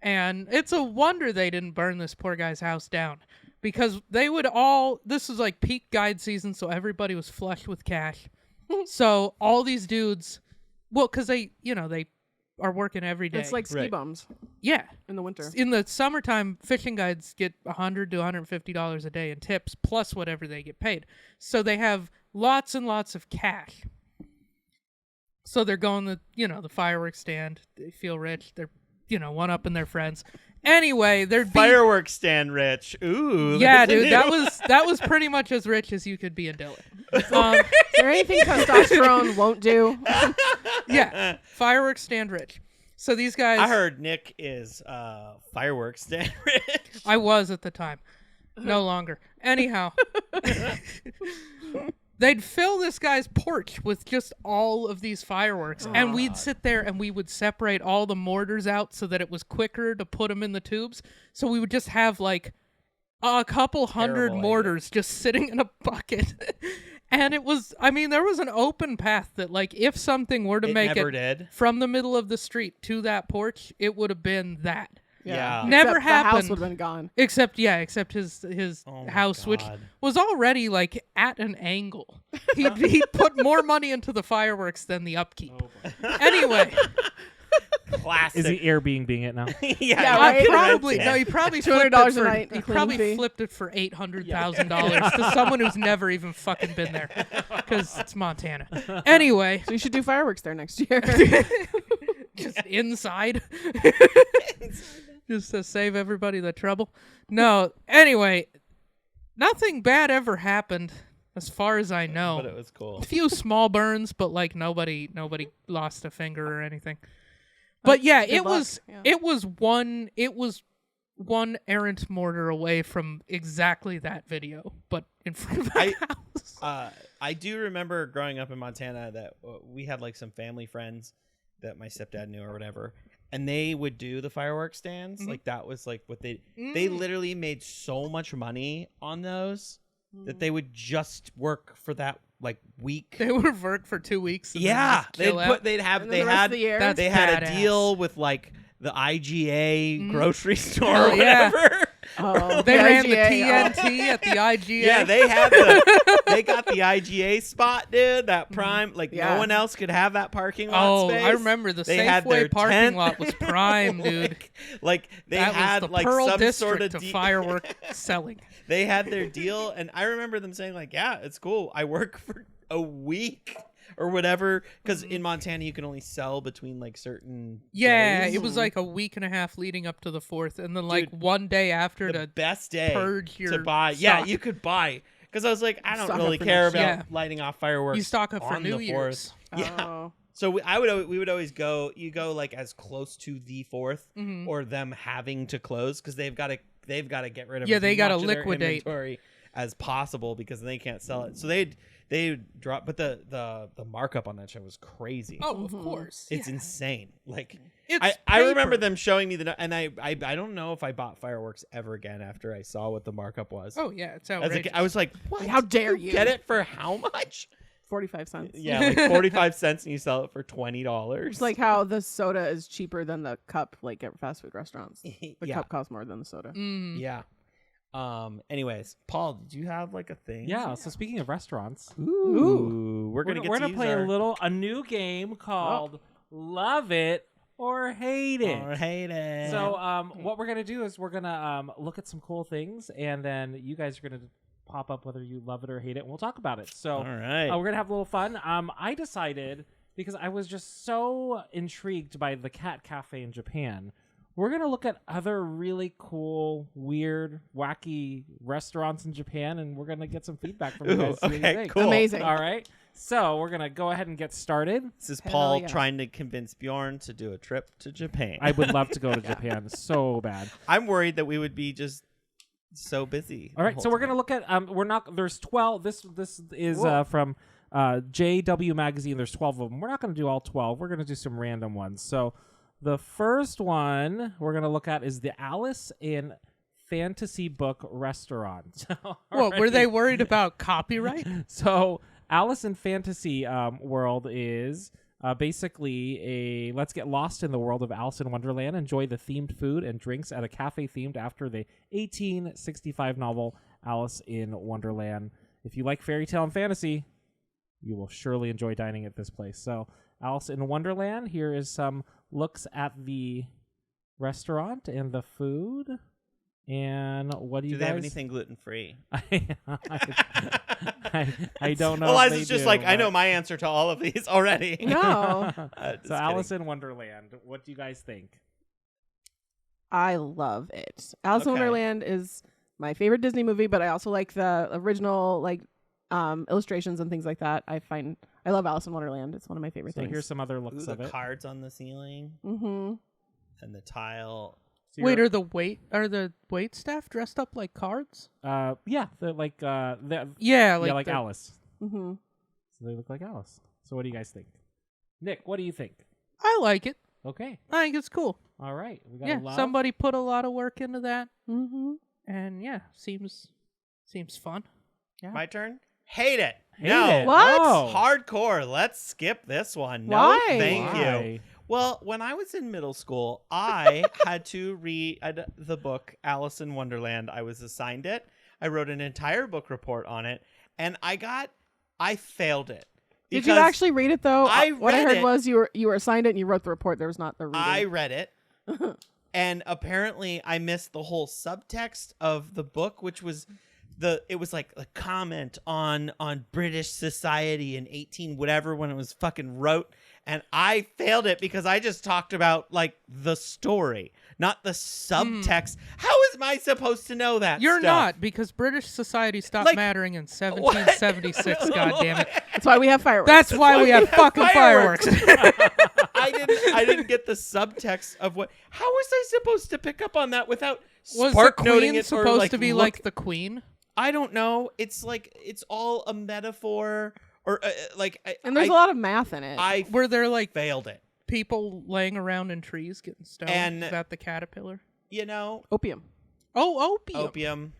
And it's a wonder they didn't burn this poor guy's house down, because they would all. This was like peak guide season, so everybody was flush with cash. So all these dudes, well, because they are working every day. It's like ski Right. bums yeah. in the winter. In the summertime, fishing guides get $100 to $150 a day in tips, plus whatever they get paid. So they have lots and lots of cash. So they're going to, the fireworks stand. They feel rich. They're, one-upping their friends. Anyway, there'd be... fireworks stand rich. Ooh. Yeah, that's a dude, new- that was pretty much as rich as you could be in Dillon. Is there anything testosterone won't do? Yeah, fireworks stand rich. So these guys... I heard Nick is fireworks stand rich. I was at the time. No longer. Anyhow, they'd fill this guy's porch with just all of these fireworks. And we'd sit there and we would separate all the mortars out so that it was quicker to put them in the tubes. So we would just have like a couple hundred Terrible mortars just sitting in a bucket. And it was, there was an open path that, like, if something were to It make never it did. from the middle of the street to that porch, it would have been that. Yeah. Never Except the house happened. would have been gone. Except his Oh my house, which God. was already like at an angle. He'd put more money into the fireworks than the upkeep. Anyway, Classic. Is he Airbnb it now? Yeah, I right? probably no. He probably flipped $200 it for, a night, He including probably fee. flipped it for $800,000 to someone who's never even fucking been there, because it's Montana. Anyway, So you should do fireworks there next year. just inside. Just to save everybody the trouble. No, anyway, nothing bad ever happened as far as I know. But it was cool. A few small burns, but like nobody lost a finger or anything. But yeah, Good luck. Yeah. it was one errant mortar away from exactly that video, but in front of our house. I do remember growing up in Montana that we had like some family friends that my stepdad knew or whatever, and they would do the fireworks stands. Like that was like what they literally made so much money on those that they would just work for that like week. They would work for 2 weeks. And Yeah, then just chill out. they'd have And they then the rest had of the year, That's they had a badass. deal with like the IGA grocery store Hell or yeah. whatever. Oh, They ran the IGA. TNT at the IGA. Yeah, they got the IGA spot, dude. That prime, like Yeah. no one else could have that parking lot Oh, space. I remember the They had their Safeway parking tent. lot was prime, dude. Like they That had was the like Pearl some District sort of to firework selling. They had their deal, and I remember them saying like, "Yeah, it's cool. I work for a week." Or whatever, because in Montana you can only sell between like certain Yeah, days. it was like a week and a half leading up to the 4th, and then like Dude, one day after the to best day purge your to buy. Yeah, stock. you could buy because I was like, I don't Stock up really for care next about year. Yeah. lighting off fireworks. You stock up for on New the Year's. 4th. Yeah. Oh. So we would always go. You go like as close to the 4th or them having to close because they've got to get rid of Yeah, as they gotta much of their liquidate. inventory as possible because they can't sell it. So they drop, but the markup on that show was crazy. Oh, of course. It's yeah. insane. Like It's I remember paper. them showing me and I don't know if I bought fireworks ever again after I saw what the markup was. Oh yeah, it's As a outrageous. kid, I was like, what? How dare you? Get it for how much? 45 cents. Yeah, like 45 cents and you sell it for $20. It's like how the soda is cheaper than the cup, like at fast food restaurants. The yeah. cup costs more than the soda. Yeah. Anyways, Paul, did you have like a thing? Yeah. So speaking of restaurants, Ooh. We're gonna play a new game called Love It or Hate It. Or hate it. So what we're gonna do is we're gonna look at some cool things, and then you guys are gonna pop up whether you love it or hate it, and we'll talk about it. So all right. we're gonna have a little fun. I decided, because I was just so intrigued by the cat cafe in Japan, we're gonna look at other really cool, weird, wacky restaurants in Japan, and we're gonna get some feedback from you Ooh, guys. See what you okay, think. cool. Amazing. All right. So we're gonna go ahead and get started. This is Hell Paul yeah. trying to convince Bjorn to do a trip to Japan. I would love to go to Japan so bad. I'm worried that we would be just so busy. All right, so we're gonna look at we're not. There's 12. This is from JW Magazine. There's 12 of them. We're not gonna do all 12. We're gonna do some random ones. So the first one we're gonna look at is the Alice in Fantasy Book Restaurant. What were they worried about copyright? So Alice in Fantasy World is basically a let's get lost in the world of Alice in Wonderland, enjoy the themed food and drinks at a cafe themed after the 1865 novel Alice in Wonderland. If you like fairy tale and fantasy, you will surely enjoy dining at this place. So Alice in Wonderland, here is some looks at the restaurant and the food. And what do you Do guys... they have anything gluten free? I don't know. if Eliza's they just do, like, I but- know my answer to all of these already. No. Just So Alice in Wonderland, what do you guys think? I love it. Alice in Okay. Wonderland is my favorite Disney movie, but I also like the original illustrations and things like that. I love Alice in Wonderland. It's one of my favorite So things. here's some other Ooh, looks the of it. cards on the ceiling Mm-hmm. and the tile. So Wait, you're- are the wait staff dressed up like cards? yeah, they're like they're, Yeah, like the- Alice. Mm-hmm. So they look like Alice. So what do you guys think? Nick, what do you think? I like it. Okay, I think it's cool. all right. We got Yeah, a love. somebody put a lot of work into that, Mm-hmm. and yeah, seems fun. Yeah. My turn. Hate it. Hate no. it. What? Oh. Hardcore. Let's skip this one. No, Why? thank you. Why? Well, when I was in middle school, I had to read the book Alice in Wonderland. I was assigned it. I wrote an entire book report on it, and I failed it. Did you because actually read it though? What I read heard it. was you were assigned it and you wrote the report. There was not the reading. I read it, and apparently I missed the whole subtext of the book, which was it was like a comment on British society in 18 whatever when it was fucking wrote, and I failed it because I just talked about like the story, not the subtext. How am I supposed to know that? You're stuff? not, because British society stopped Like, mattering in 1776. God damn it! That's why we have fireworks. That's why we have fucking fireworks. fireworks. I didn't get the subtext of what. How was I supposed to pick up on that without Was the spark noting queen it or, supposed like, to be look- like the queen? I don't know. It's like it's all a metaphor, or and there's a lot of math in it. I Were there like failed it. people laying around in trees getting stoned? And- Is that the caterpillar? You know, Opium. Oh, opium. opium.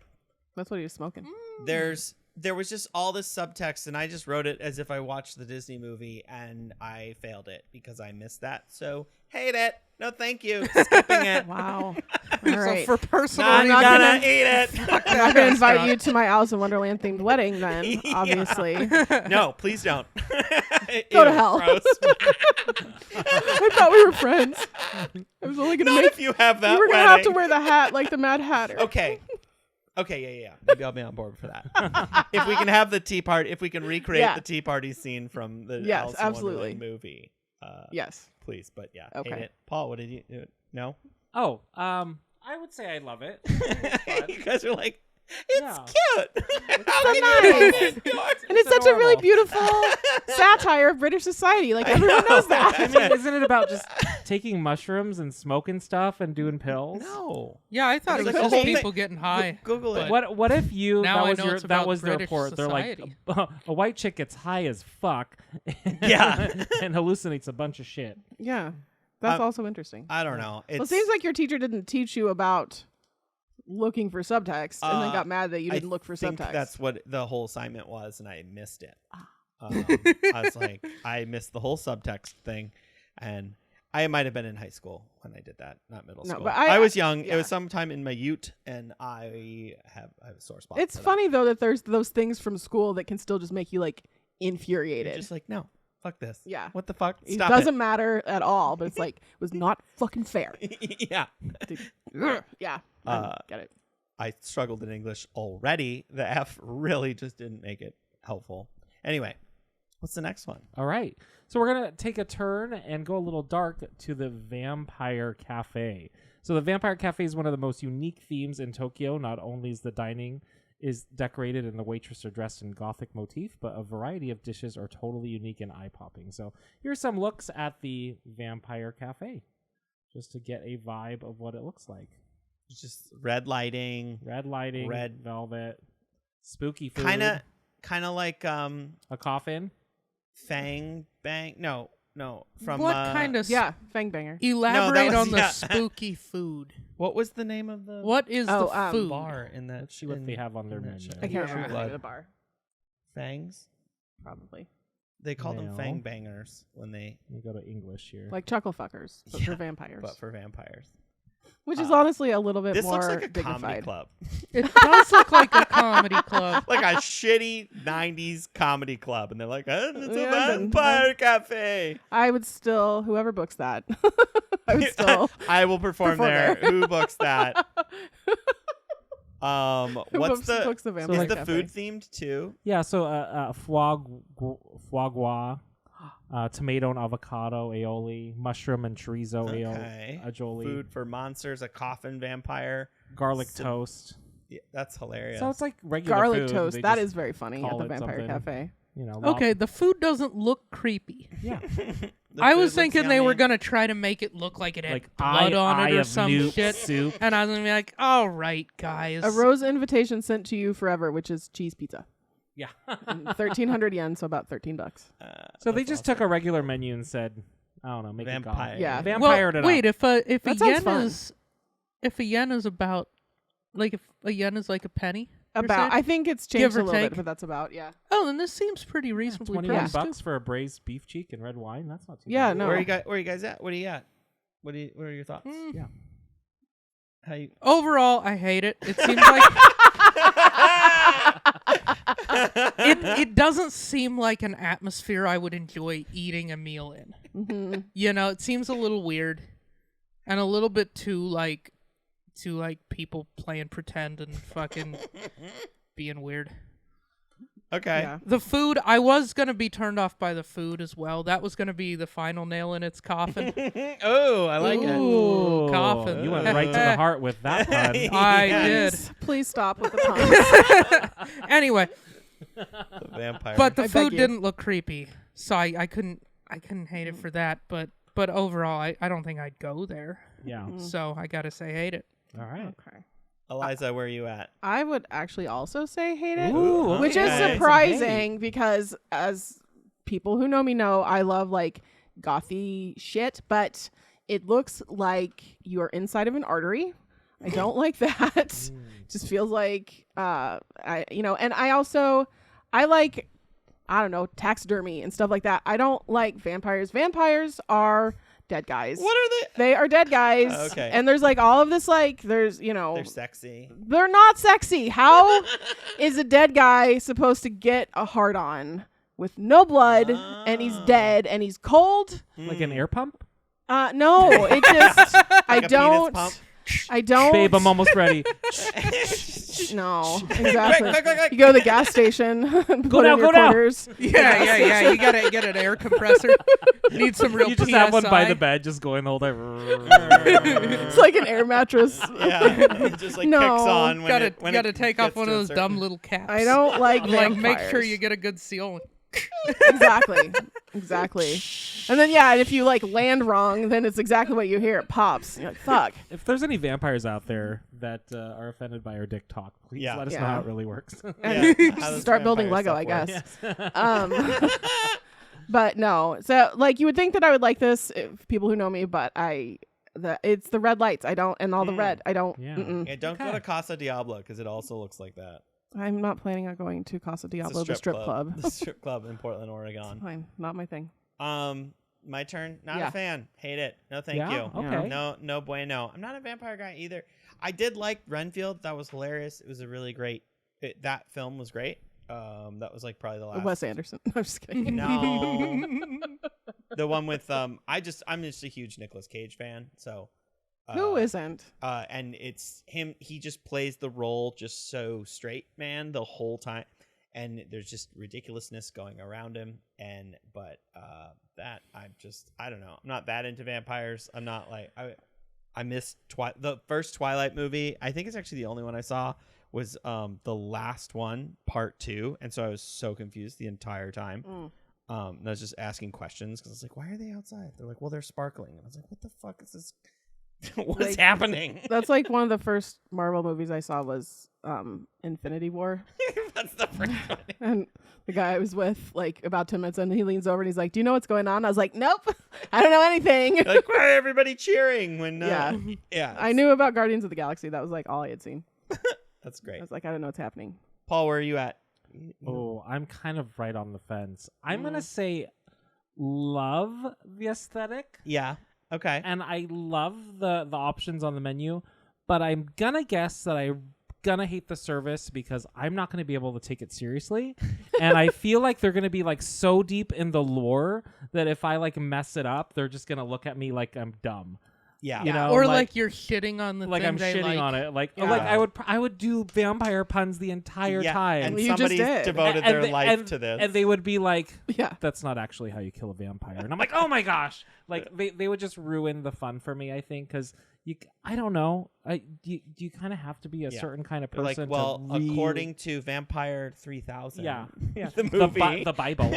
That's what he was smoking. There was just all this subtext, and I just wrote it as if I watched the Disney movie, and I failed it because I missed that. So hate it. No, thank you. Skipping it. Wow. All So right. for personal Not not gonna gonna- eat it. I'm not going to invite you to my Alice in Wonderland themed wedding then, Yeah. obviously. No, please don't. Go to Ew, hell. gross. I thought we were friends. I was only going to Not make if you have that you were going to have to wedding. wear the hat like the Mad Hatter. Okay. Okay, yeah. Maybe I'll be on board for that. If we can have the tea party, if we can recreate Yeah. the tea party scene from the Yes, Alice in absolutely. Wonderland movie. Yes. Please, but yeah, Okay. hate it. Paul, what did you do? No? Oh, I would say I love it. It's fun. You guys are like, it's Yeah. cute. How so can you nice. make it dark? And it's such a really adorable. beautiful satire of British society. Like, everyone knows I that. mean, isn't it about just taking mushrooms and smoking stuff and doing pills? No. Yeah, I thought It's it like was a just whole people getting high. Google it. What if you Now I that was know your it's that about was the British report? They're like society. a white chick gets high as fuck, Yeah. and hallucinates a bunch of shit. Yeah. That's Um, also interesting. I don't know. Well, it seems like your teacher didn't teach you about looking for subtext and then got mad that you didn't look for I think subtext. that's what the whole assignment was, and I missed it. Ah. I was like, I missed the whole subtext thing, and I might have been in high school when I did that, not middle No, school. but I was young. yeah. It was sometime in my ute, and I have a sore spot. It's for that. funny, though, that there's those things from school that can still just make you, like, You're infuriated. just like, no, fuck this. Yeah. What the fuck? It Stop doesn't matter at all, but it's like, it was not fucking fair. it. Yeah. Yeah. Get it. I struggled in English already. The F really just didn't make it helpful. Anyway, what's the next one? All right, so we're gonna take a turn and go a little dark to the Vampire Cafe. So the Vampire Cafe is one of the most unique themes in Tokyo. Not only is the dining is decorated and the waitress are dressed in Gothic motif, but a variety of dishes are totally unique and eye-popping. So here's some looks at the Vampire Cafe, just to get a vibe of what it looks like. Just red lighting, Red lighting, Red- velvet, spooky food, kind of like a coffin. Fang Bang. No, from What kind of Yeah. Fang banger. elaborate was- on the yeah. spooky food? What was the name of the What is Oh, the food? bar in that? Let's see what they have on their in that menu. show? I can't remember the Blood. name of the bar. Fangs. Probably. They called them No. Fang Bangers when they, Let me go to English here. Like chuckle fuckers, but for Yeah, vampires. but for vampires. Which is honestly a little bit This more looks like a dignified. comedy club, It does look like a comedy club. like a shitty '90s comedy club, and they're like, it's a Yeah, but- vampire cafe. I would still, whoever books that, I would still. I will perform perform there. there. Who books that? Who What's the books the vampire is the cafe? food themed too? Yeah, so foie gras, tomato and avocado aioli, mushroom and chorizo Okay. aioli, Food for monsters, a coffin vampire. garlic So- toast. Yeah, that's hilarious. So it's like regular Garlic food. toast. They That just, is very funny at call the it Vampire something. Cafe. you know. Okay, the food doesn't look creepy. Yeah, The I food was looks thinking they were yummy. gonna try to make it look like it had like blood on eye it or of some newt shit. soup. And I was gonna be like, all right, guys. A rose invitation sent to you forever, which is cheese pizza. Yeah. 1,300 yen, so about $13. So they That's just awesome. took a regular menu and said, I don't know, make Vampire. it Yeah. vampire it wait, up. if a That sounds yen fun. if a yen is about like if a yen is like a penny. per About, se? I think it's Give changed a or little take. bit, but that's about, yeah. Oh, then this seems pretty reasonably 21 priced. bucks for a braised beef cheek and red wine. That's not too Yeah, bad. no. Where are you guys at? What are you at? What are your thoughts? Mm. Yeah. How you? Overall, I hate it. It seems like it doesn't seem like an atmosphere I would enjoy eating a meal in. Mhm. You know, it seems a little weird and a little bit too like people playing pretend and fucking being weird. Okay. Yeah. The food, I was going to be turned off by the food as well. That was going to be the final nail in its coffin. Oh, I like it. Ooh, coffin. You went right to the heart with that pun. I Yes. did. Please stop with the puns. Anyway, The vampire. but the I beg food you. didn't look creepy. So I couldn't hate it for that, but overall I don't think I'd go there. Yeah. So I got to say hate it. All right. Okay. Eliza, where are you at? I would actually also say hate it. Ooh, Which is okay. surprising because as people who know me know, I love like gothy shit, but it looks like you're inside of an artery. I don't like that. Just feels like and I like, I don't know, taxidermy and stuff like that. I don't like vampires. Vampires are dead guys. What are they? They are dead guys. Okay. And there's like all of this like there's They're sexy. they're not sexy. How is a dead guy supposed to get a hard on with no blood and he's dead and he's cold? Like an air pump? No, it just I a penis don't pump? I don't Babe, I'm almost ready. No, exactly. Quick. You go to the gas station and put now, in your go now. quarters. Yeah. You gotta get an air compressor. Need some real You just PSI. have one by the bed, just going the whole time. It's like an air mattress. Yeah, it just like No. kicks on when Gotta it take off gets one to of a those certain- dumb little caps. I don't like Like, make sure vampires. you get a good seal. Exactly. And then and if you like land wrong, then it's exactly what you hear. It pops. You're like, fuck. If there's any vampires out there that are offended by our dick talk, please Yeah. let us know Yeah. how it really works. Yeah, how does Start building vampire Lego, I stuff guess. work? But no. So like you would think that I would like this if people who know me, but it's the red lights. I don't, and all the red. I don't. Yeah. Mm-mm. Yeah, don't go Okay. to Casa Diablo because it also looks like that. I'm not planning on going to Casa It's a Diablo, the strip club. The strip club in Portland, Oregon. Fine, not my thing. My turn. Not Yeah. a fan. Hate it. No, thank Yeah? you. Okay. No bueno. I'm not a vampire guy either. I did like Renfield. That was hilarious. It was a really great. That film was great. That was like probably the last. Wes Anderson. I'm just kidding. No. The one with I'm just a huge Nicolas Cage fan. So. Who isn't? And it's him. He just plays the role just so straight, man, the whole time. And there's just ridiculousness going around him. But that I don't know. I'm not that into vampires. I'm not like I missed the first Twilight movie. I think it's actually the only one I saw was the last one, part 2. And so I was so confused the entire time. And I was just asking questions because I was like, why are they outside? They're like, well, they're sparkling. And I was like, what the fuck is this? What's happening? That's like one of the first Marvel movies I saw was Infinity War. That's the first one. And the guy I was with, like, about 10 minutes in, he leans over and he's like, do you know what's going on? I was like, nope, I don't know anything. Like, why are everybody cheering when Yeah. I knew about Guardians of the Galaxy. That was like all I had seen. That's I great. was like, I don't know what's happening. Paul, where are you at? Oh, I'm kind of right on the fence. I'm going to say love the aesthetic. Yeah. Okay. And I love the options on the menu, but I'm gonna guess that I'm gonna hate the service because I'm not gonna be able to take it seriously. And I feel like they're gonna be like so deep in the lore that if I like mess it up, they're just gonna look at me like I'm dumb. Yeah. You know, Or like you're shitting on the like thing I'm they shitting like. on it. Like Yeah. like I would do vampire puns the entire time. And Well, you just somebody's did. devoted And their they- life and- to this. And they would be like, Yeah. that's not actually how you kill a vampire. And I'm like, oh my gosh. Like they would just ruin the fun for me, I think, because I don't know. Do you kind of have to be a certain kind of They're like, person well, to really... according to Vampire 3000. Yeah. The movie. The Bible.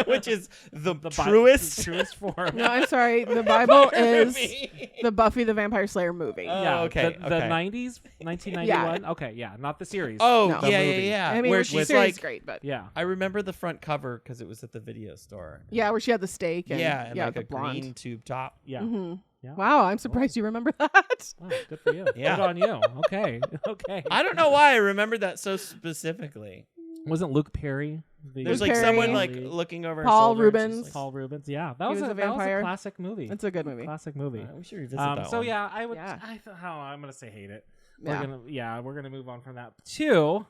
which is the The truest. truest form. No, I'm sorry. The Bible is movie. the Buffy the Vampire Slayer movie. Oh, Yeah, okay, The okay. 90s, 1991. Okay, yeah, not the series. Oh, No. The yeah, movie. yeah. I mean, Where the she's series like, is great, but Yeah. I remember the front cover because it was at the video store. yeah, where she had the steak and And like the a blonde. green tube top. Yeah. hmm Yeah. Wow, I'm surprised you remember that. Oh, good for you. Yeah. Good on you. Okay. Okay. I don't know why I remembered that so specifically. Wasn't Luke Perry? There's Luke like Perry. someone like looking over Paul her shoulder. and she's Rubens. like, Paul Rubens. Yeah, that was was a a that was a vampire. classic movie. It's a good movie. Classic movie. we should revisit that So one. yeah, I would. Yeah. I don't know. I'm gonna say hate it. Yeah. We're gonna move on from that to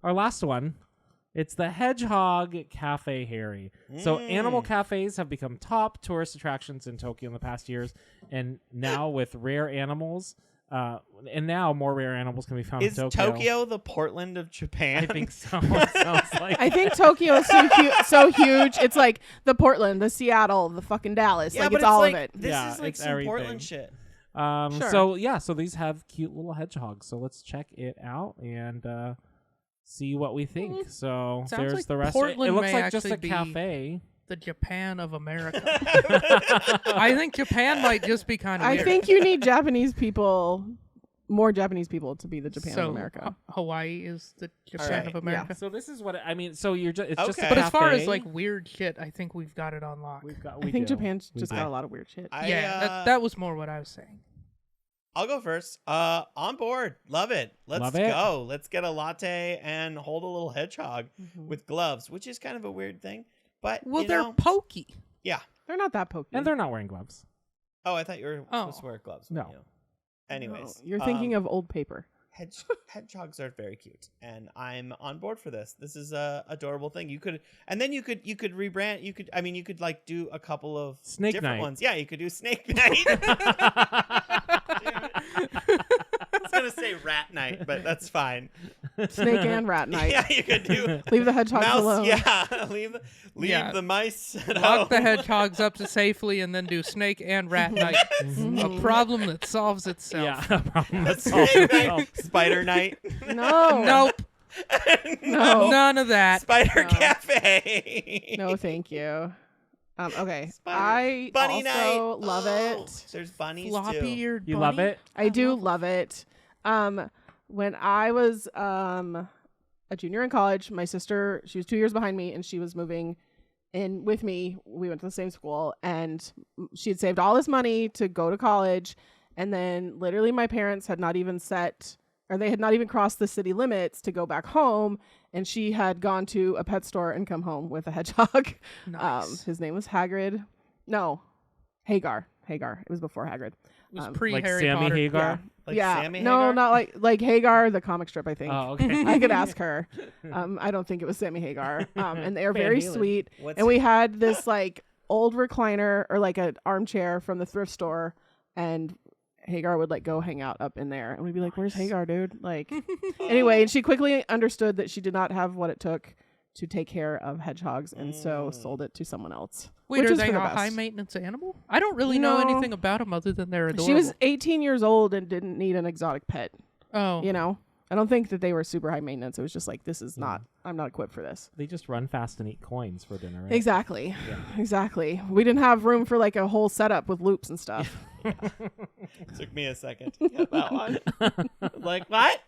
our last one. It's the Hedgehog Cafe Harry. So animal cafes have become top tourist attractions in Tokyo in the past years, and now with rare animals, and now more rare animals can be found Is in Tokyo. Tokyo the Portland of Japan? I think so. It sounds like I think Tokyo is so huge. It's like the Portland, the Seattle, the fucking Dallas. Yeah, like but it's all like, of it. This Yeah, is like it's some everything. Portland shit. Sure. So these have cute little hedgehogs. So let's check it out and see what we think. So Sounds there's like the rest. Portland It looks may like just a actually be- cafe. The Japan of America. I think Japan might just be kind of I weird. think you need Japanese people, more Japanese people to be the Japan so, of America. Hawaii is the Japan right, of America. So this is what I mean. So you're just it's just a Okay. But as far as cafe. like weird shit, I think we've got it on lock. we I think Japan's just got a lot of weird shit. That was more what I was saying. I'll go first. On board. Love it. Let's Love it. go. Let's get a latte and hold a little hedgehog Mhm. with gloves, which is kind of a weird thing. But Well, you they're know, pokey. yeah. They're not that pokey. and they're not wearing gloves. Oh, I thought you were Oh. supposed to wear gloves. No. You. Anyways, No, you're thinking of old paper. hedgehogs are very cute, and I'm on board for this. This is a adorable thing. You could rebrand. You could like do a couple of Snake different Night. ones. Yeah, you could do Snake Night. I was gonna say Rat Night, but that's fine. Snake and rat night. Yeah, you could do Leave the hedgehogs mouse. alone. Yeah, leave Yeah. the mice. At Lock the home. hedgehogs up to safely and then do snake and rat night. A problem that solves itself. Yeah. Problem A solved. Snake Night, Spider Night. No. Nope. No. None of that. Spider No. Cafe. No, thank you. Okay. Spider- I Bunny also Night. love Oh, it. There's bunnies Floppy too. eared You love it? I do love it. When I was a junior in college, my sister, she was 2 years behind me, and she was moving in with me. We went to the same school, and she had saved all this money to go to college, and then literally my parents had not even they had not even crossed the city limits to go back home, and she had gone to a pet store and come home with a hedgehog. Nice. His name was Hagrid. No, Hagar. It was before Hagrid. It was like pre Like Harry Sammy Potter. Hagar? Like yeah. Sammy no, Hagar? not like Hagar, the comic strip, I think. Oh, okay. I could ask her. I don't think it was Sammy Hagar. And they are Van very Halen. sweet. What's And we had this like old recliner or like an armchair from the thrift store, and Hagar would like go hang out up in there, and we'd be like, "Where's Hagar, dude?" Like, anyway, and she quickly understood that she did not have what it took to take care of hedgehogs, and so sold it to someone else. Wait, which are is they for a the best. high maintenance animal? I don't really know No. anything about them other than they're adorable. She was 18 years old and didn't need an exotic pet. Oh. You know, I don't think that they were super high maintenance. It was just like, this is not. I'm not equipped for this. They just run fast and eat coins for dinner, right? Exactly. Yeah. Exactly. We didn't have room for like a whole setup with loops and stuff. Took me a second to get that one. Like what?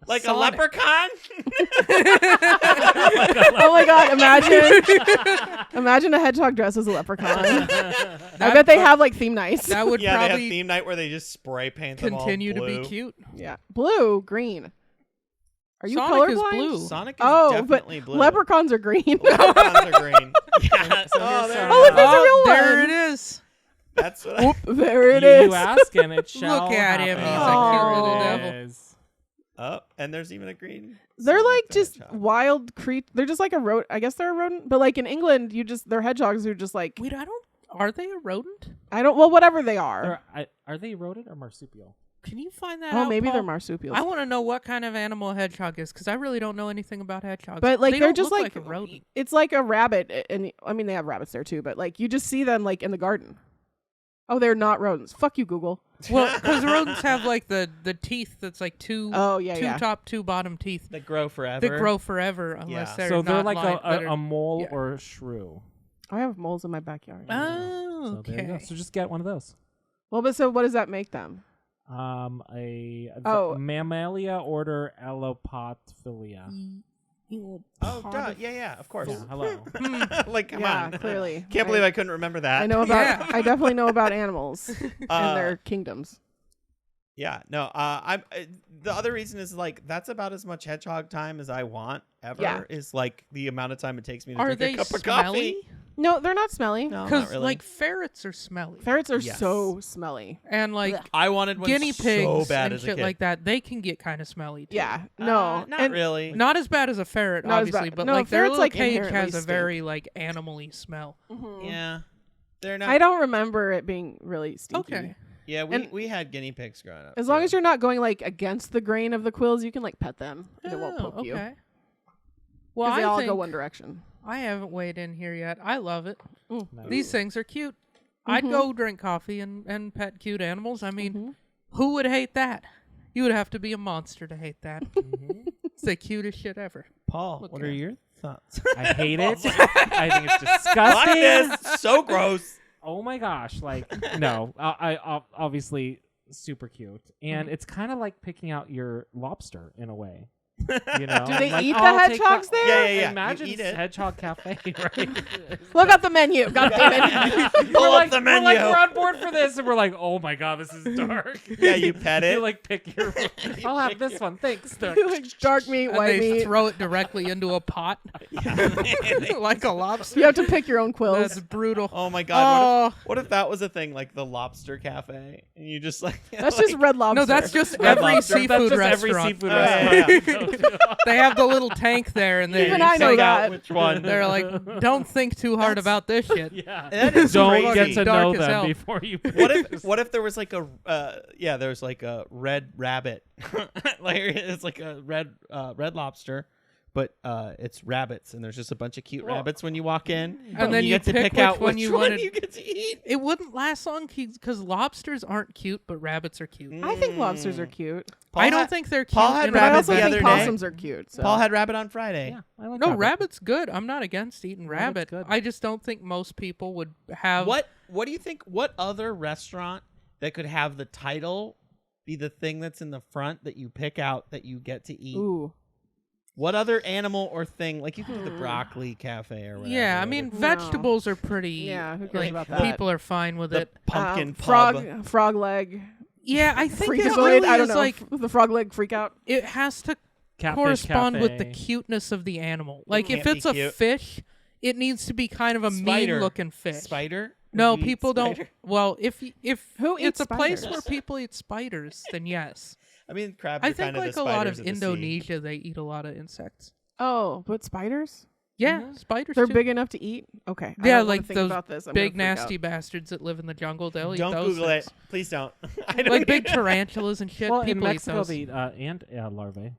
Like Sonic. a leprechaun? Oh my god! Imagine a hedgehog dressed as a leprechaun. I bet they have like theme nights. That would Yeah, they have probably theme night where they just spray paint them all continue to blue. be cute. Yeah, blue, green. Are you Sonic is colorblind? blue. Sonic is Oh, definitely but blue. leprechauns are green. Leprechauns are green. Yeah. So Oh, here's there some, Oh, look, there's a real there one. it is. That's what Whoop, there it you, is. you ask and it shall Look at him, happen. he's a cute little There devil. it is. Oh, and there's even a green. They're Sonic like the just Hedgehog. wild They're just like a rodent. I guess they're a rodent, but like in England, they're hedgehogs who are just like Wait, are they a rodent? well, whatever they are. Are they rodent or marsupial? Can you find that Oh, out? maybe Paul? they're marsupials. I want to know what kind of animal a hedgehog is because I really don't know anything about hedgehogs. But like they they're don't just look like a rodent. It's like a rabbit, and I mean they have rabbits there too. But like you just see them like in the garden. Oh, they're not rodents. Fuck you, Google. Well, because rodents have like the teeth that's like two top, two bottom teeth That grow forever. that grow forever unless Yeah. they're So they're not like that a mole yeah. or a shrew. I have moles in my backyard. Oh, So there you go. okay. So just get one of those. Well, but so what does that make them? The Oh. Mammalia order Allopatophilia. Oh, duh. Yeah, of course. Yeah, hello. Like, come Yeah, on. clearly. Can't believe I couldn't remember that. I know about. Yeah. I definitely know about animals and their kingdoms. Yeah, no. I'm. The other reason is like that's about as much hedgehog time as I want ever. Yeah. Is like the amount of time it takes me to Are drink they a cup of smelly? coffee. No, they're not smelly. No, not Because really. like ferrets are smelly, Ferrets are Yes. so smelly. and like Blech. I wanted one guinea pigs so bad and as a shit kid. like that, they can get kind of smelly too. Yeah. No. Not and really. Not as bad as a ferret, Not as obviously, bad. but No, like their ferrets, little like, cage inherently has a stink. very like animally smell. Mhm. Yeah, they're not. I don't remember it being really stinky. Okay. Yeah, and- we had guinea pigs growing up. As long too. as you're not going like against the grain of the quills, you can like pet them and it won't Oh, poke you. okay. Because Well, they I all think go one direction. I haven't weighed in here yet. I love it. Mm. Nice. These things are cute. I'd Mhm. go drink coffee and pet cute animals. I mean, Mhm. who would hate that? You would have to be a monster to hate that. Mhm. It's the cutest shit ever. Paul, Look what at are it. your thoughts? I hate it. I think it's Fuck disgusting. this. So gross. Oh my gosh! Like no, I obviously super cute, and it's kind of like picking out your lobster in a way. You know, Do they like, eat the I'll take hedgehogs that- there? Yeah. Imagine You eat it. Hedgehog Cafe, right? Look up the menu. God damn it. Pull up the We're menu. like, we're on board for this, and we're like, oh my god, this is dark. Yeah, you pet it. You like pick your. I'll have this one, thanks. Dark. Like dark meat, And white they meat. throw it directly into a pot like a lobster. You have to pick your own quills. That's brutal. Oh my god! Oh. What if that was a thing, like the Lobster Cafe, and you just like That's just Red Lobster. No, that's just Red every Lobster. seafood That's just restaurant. every seafood yeah, restaurant. They have the little tank there, and they Even I know pick out that. which one. they're like, "Don't think too hard about this shit." Yeah. That is Don't crazy. get to Dark know as them hell. before you. What if there was like a there's like a red rabbit, like it's like a red lobster, but it's rabbits, and there's just a bunch of cute rabbits when you walk in, And then you get to pick pick which out one which you one wanted. you get to eat. It wouldn't last long because lobsters aren't cute, but rabbits are cute. I think lobsters are cute. Paul I don't had- think they're cute. Paul had in But I rabbits also the think other day. possums are cute. So. Paul had rabbit on Friday. Yeah, I like No, rabbit. rabbit's good. I'm not against eating rabbit. good. I just don't think most people would have. What do you think? What other restaurant that could have the title be the thing that's in the front that you pick out that you get to eat? Ooh. What other animal or thing? Like you can do the broccoli cafe or whatever. Yeah, I mean, No. vegetables are pretty. Yeah, who cares like, about that? people are fine with the it. pumpkin pub. frog leg. Yeah, I think it Freakazoid. really I don't is know. like The frog leg freak out. it has to Catfish correspond with the Cafe. cuteness of the animal. Like if Can't be it's a cute. fish, it needs to be kind of a Spider. mean-looking fish. Spider? No, Would you eat people don't. spider? Well, if Who it's eats a place spiders? where people eat spiders, then yes. I mean, crabs I are think kind of like the a lot spiders of of the sea. Indonesia, they eat a lot of insects. Oh, but spiders? Yeah, spiders. They're too. big enough to eat? Okay. I Yeah, don't wanna like think those about this. I'm big gonna freak nasty out. bastards that live in the jungle. They'll Don't eat those Google things. it. Please don't. I don't Like big need- tarantulas and shit. Well, in people Mexico, eat those. they eat ant larvae.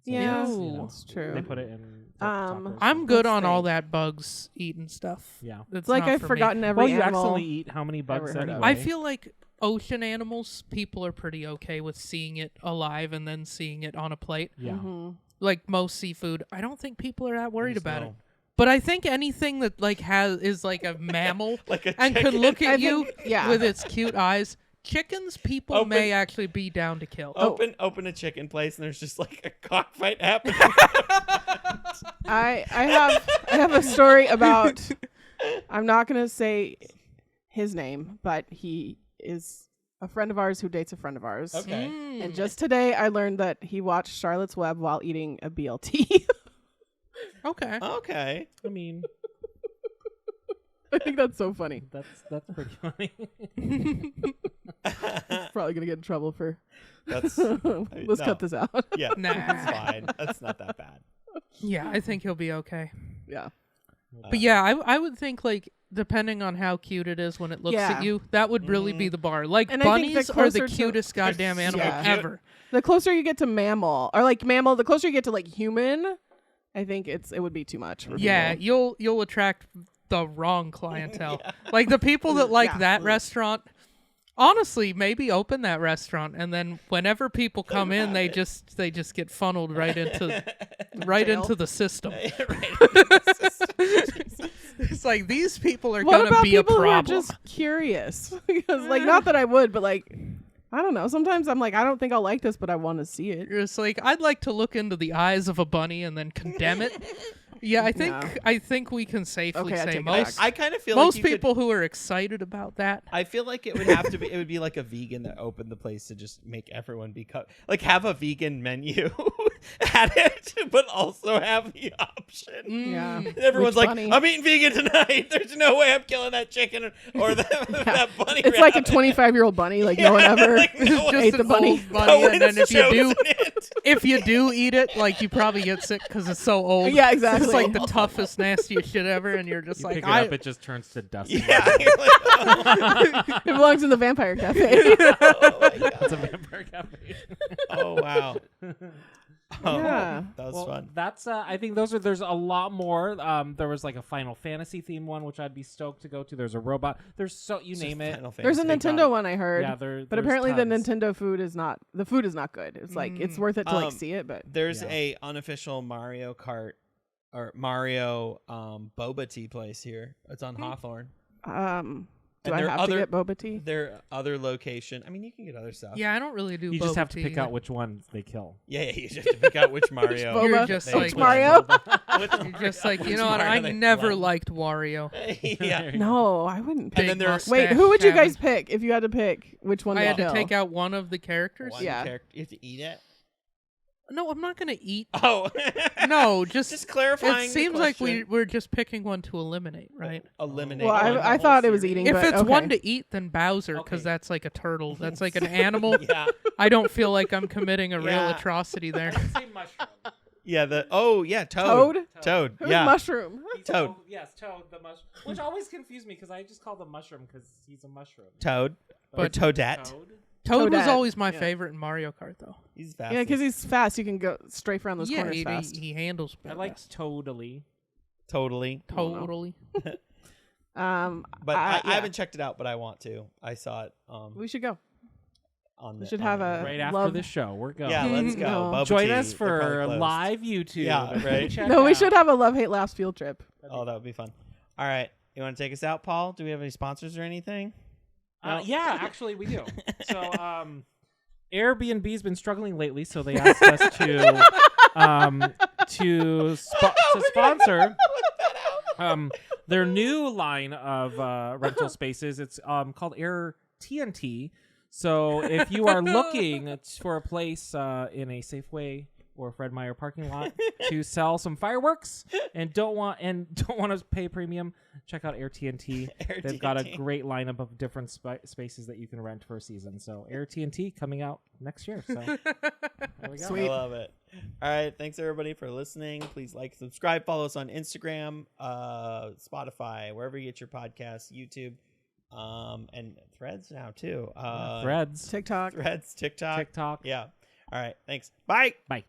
So Yeah, it's, you know, that's true. They put it in. Um, I'm good Let's on all think. that bugs eating stuff. Yeah. That's It's like not I've for me. forgotten every Well, you animal. accidentally eat how many bugs ever heard of. anyway? I feel like ocean animals, people are pretty okay with seeing it alive and then seeing it on a plate. Yeah. Mhm. Like most seafood, I don't think people are that worried There's about no- it. But I think anything that like is like a mammal Like a and chicken. could look at I you think- yeah. with its cute eyes, chickens people Open- may actually be down to kill. Open a chicken place and there's just like a cockfight happening. I have a story about. I'm not gonna say his name, but he is a friend of ours who dates a friend of ours. Okay. And just today, I learned that he watched Charlotte's Web while eating a BLT. Okay. Okay. I mean, I think that's so funny. that's pretty funny. Probably gonna get in trouble for. That's Let's no. cut this out. Yeah. Nah. That's fine. That's not that bad. Yeah, I think he'll be okay. Yeah. But yeah, I would think like depending on how cute it is when it looks Yeah. at you, that would really be the bar. Like And I think bunnies the are the closer to- cutest goddamn animal Yeah. ever. The closer you get to mammal, or like mammal, the closer you get to like human, I think it would be too much. For Yeah, people. you'll attract the wrong clientele. Like the people that like Yeah. that restaurant. Honestly, maybe open that restaurant, and then whenever people come in, they just get funneled right into Jail. into the system. It's like these people are What gonna about be a people who are problem. just curious? Because like, not that I would, but like, I don't know. Sometimes I'm like, I don't think I'll like this, but I want to see it. You're just like, I'd like to look into the eyes of a bunny and then condemn it. Yeah, I think we can safely Okay, I say take it most back. I kind of feel most like you people who are excited about that. I feel like it would have to be. It would be like a vegan that opened the place to just make everyone be like have a vegan menu at it, but also have the option. Yeah. And everyone's Which like, bunny? I'm eating vegan tonight. There's no way I'm killing that chicken or that bunny. It's like a rabbit." 25-year-old bunny. Like no one ever like, no one- ate the an bunny. old bunny, No and one's then if you do, chosen it. if you do eat it, like you probably get sick because it's so old. Yeah, exactly. It's like the toughest, nastiest shit ever, and you're just You like, pick it up, it just turns to dust. Yeah. You're like, oh, It belongs in the vampire cafe. oh my God. It's a vampire cafe. Oh wow. Oh, Yeah. that was Well, fun. that's I think there's a lot more. There was like a Final Fantasy theme one, which I'd be stoked to go to. There's a robot. There's you name it. Final There's a Fantasy. Nintendo one I heard. Yeah, But there's apparently the tons. Nintendo food is not good. It's like it's worth it to like see it, but There's Yeah. a unofficial Mario Kart or Mario boba tea place here. It's on Hawthorne. Do And I there are have to get boba tea? Their other location. I mean, you can get other stuff. Yeah, I don't really do. You just boba have to tea pick either. out which ones they kill. Yeah, you just have to pick out which Mario. Boba? You're just they like Which Mario? You're just like, you know what? Mario I they never love. liked Wario. Yeah. No, I wouldn't pick. And then there- Wait, who would you guys pick if you had to pick which one I to had to kill? take out one of the characters. One Yeah. character. You have to eat it. No, I'm not gonna eat. Oh. No, just clarifying. it the seems like question. we're just picking one to eliminate, right? Eliminate. Well, one. I thought it was eating. If but it's okay. one to eat, then Bowser, because Okay. that's like a turtle. That's like an animal. Yeah. I don't feel like I'm committing a real Yeah. atrocity there. Say mushroom. Yeah. Toad. Toad? Who's Yeah. Mushroom? Toad. Yes, Toad the mushroom. Which always confused me because I just call the mushroom because he's a mushroom. Toad. Or But- Toadette. Toad was Toadette. always my Yeah. favorite in Mario Kart, though. He's fast. Yeah, because he's fast. You can go straight around those Yeah, corners fast. he handles. I liked totally. totally. Totally. But I I haven't checked it out, but I want to. I saw it We should go. on We the. should on have the a- internet. Right after love- the show, we're going. Yeah, let's go. No. Bubba Join tea. us They're probably for closed. live YouTube. Yeah, right. Check No, we out. should have a love hate laughs field trip. Oh, that would be fun. All right, you want to take us out, Paul? Do we have any sponsors or anything? Yeah, actually, we do. So, Airbnb's been struggling lately, so they asked us to sponsor their new line of rental spaces. It's called Air TNT. So, if you are looking for a place in a Safeway or Fred Meyer parking lot to sell some fireworks and don't want to pay premium, check out Air TNT. They've got a great lineup of different spaces that you can rent for a season. So Air TNT coming out next year. So there we go. Sweet. I love it. All right, thanks everybody for listening. Please like, subscribe, follow us on Instagram, Spotify, wherever you get your podcasts, YouTube, and Threads now too. Threads, TikTok. Threads, TikTok. TikTok. Yeah. All right. Thanks. Bye. Bye.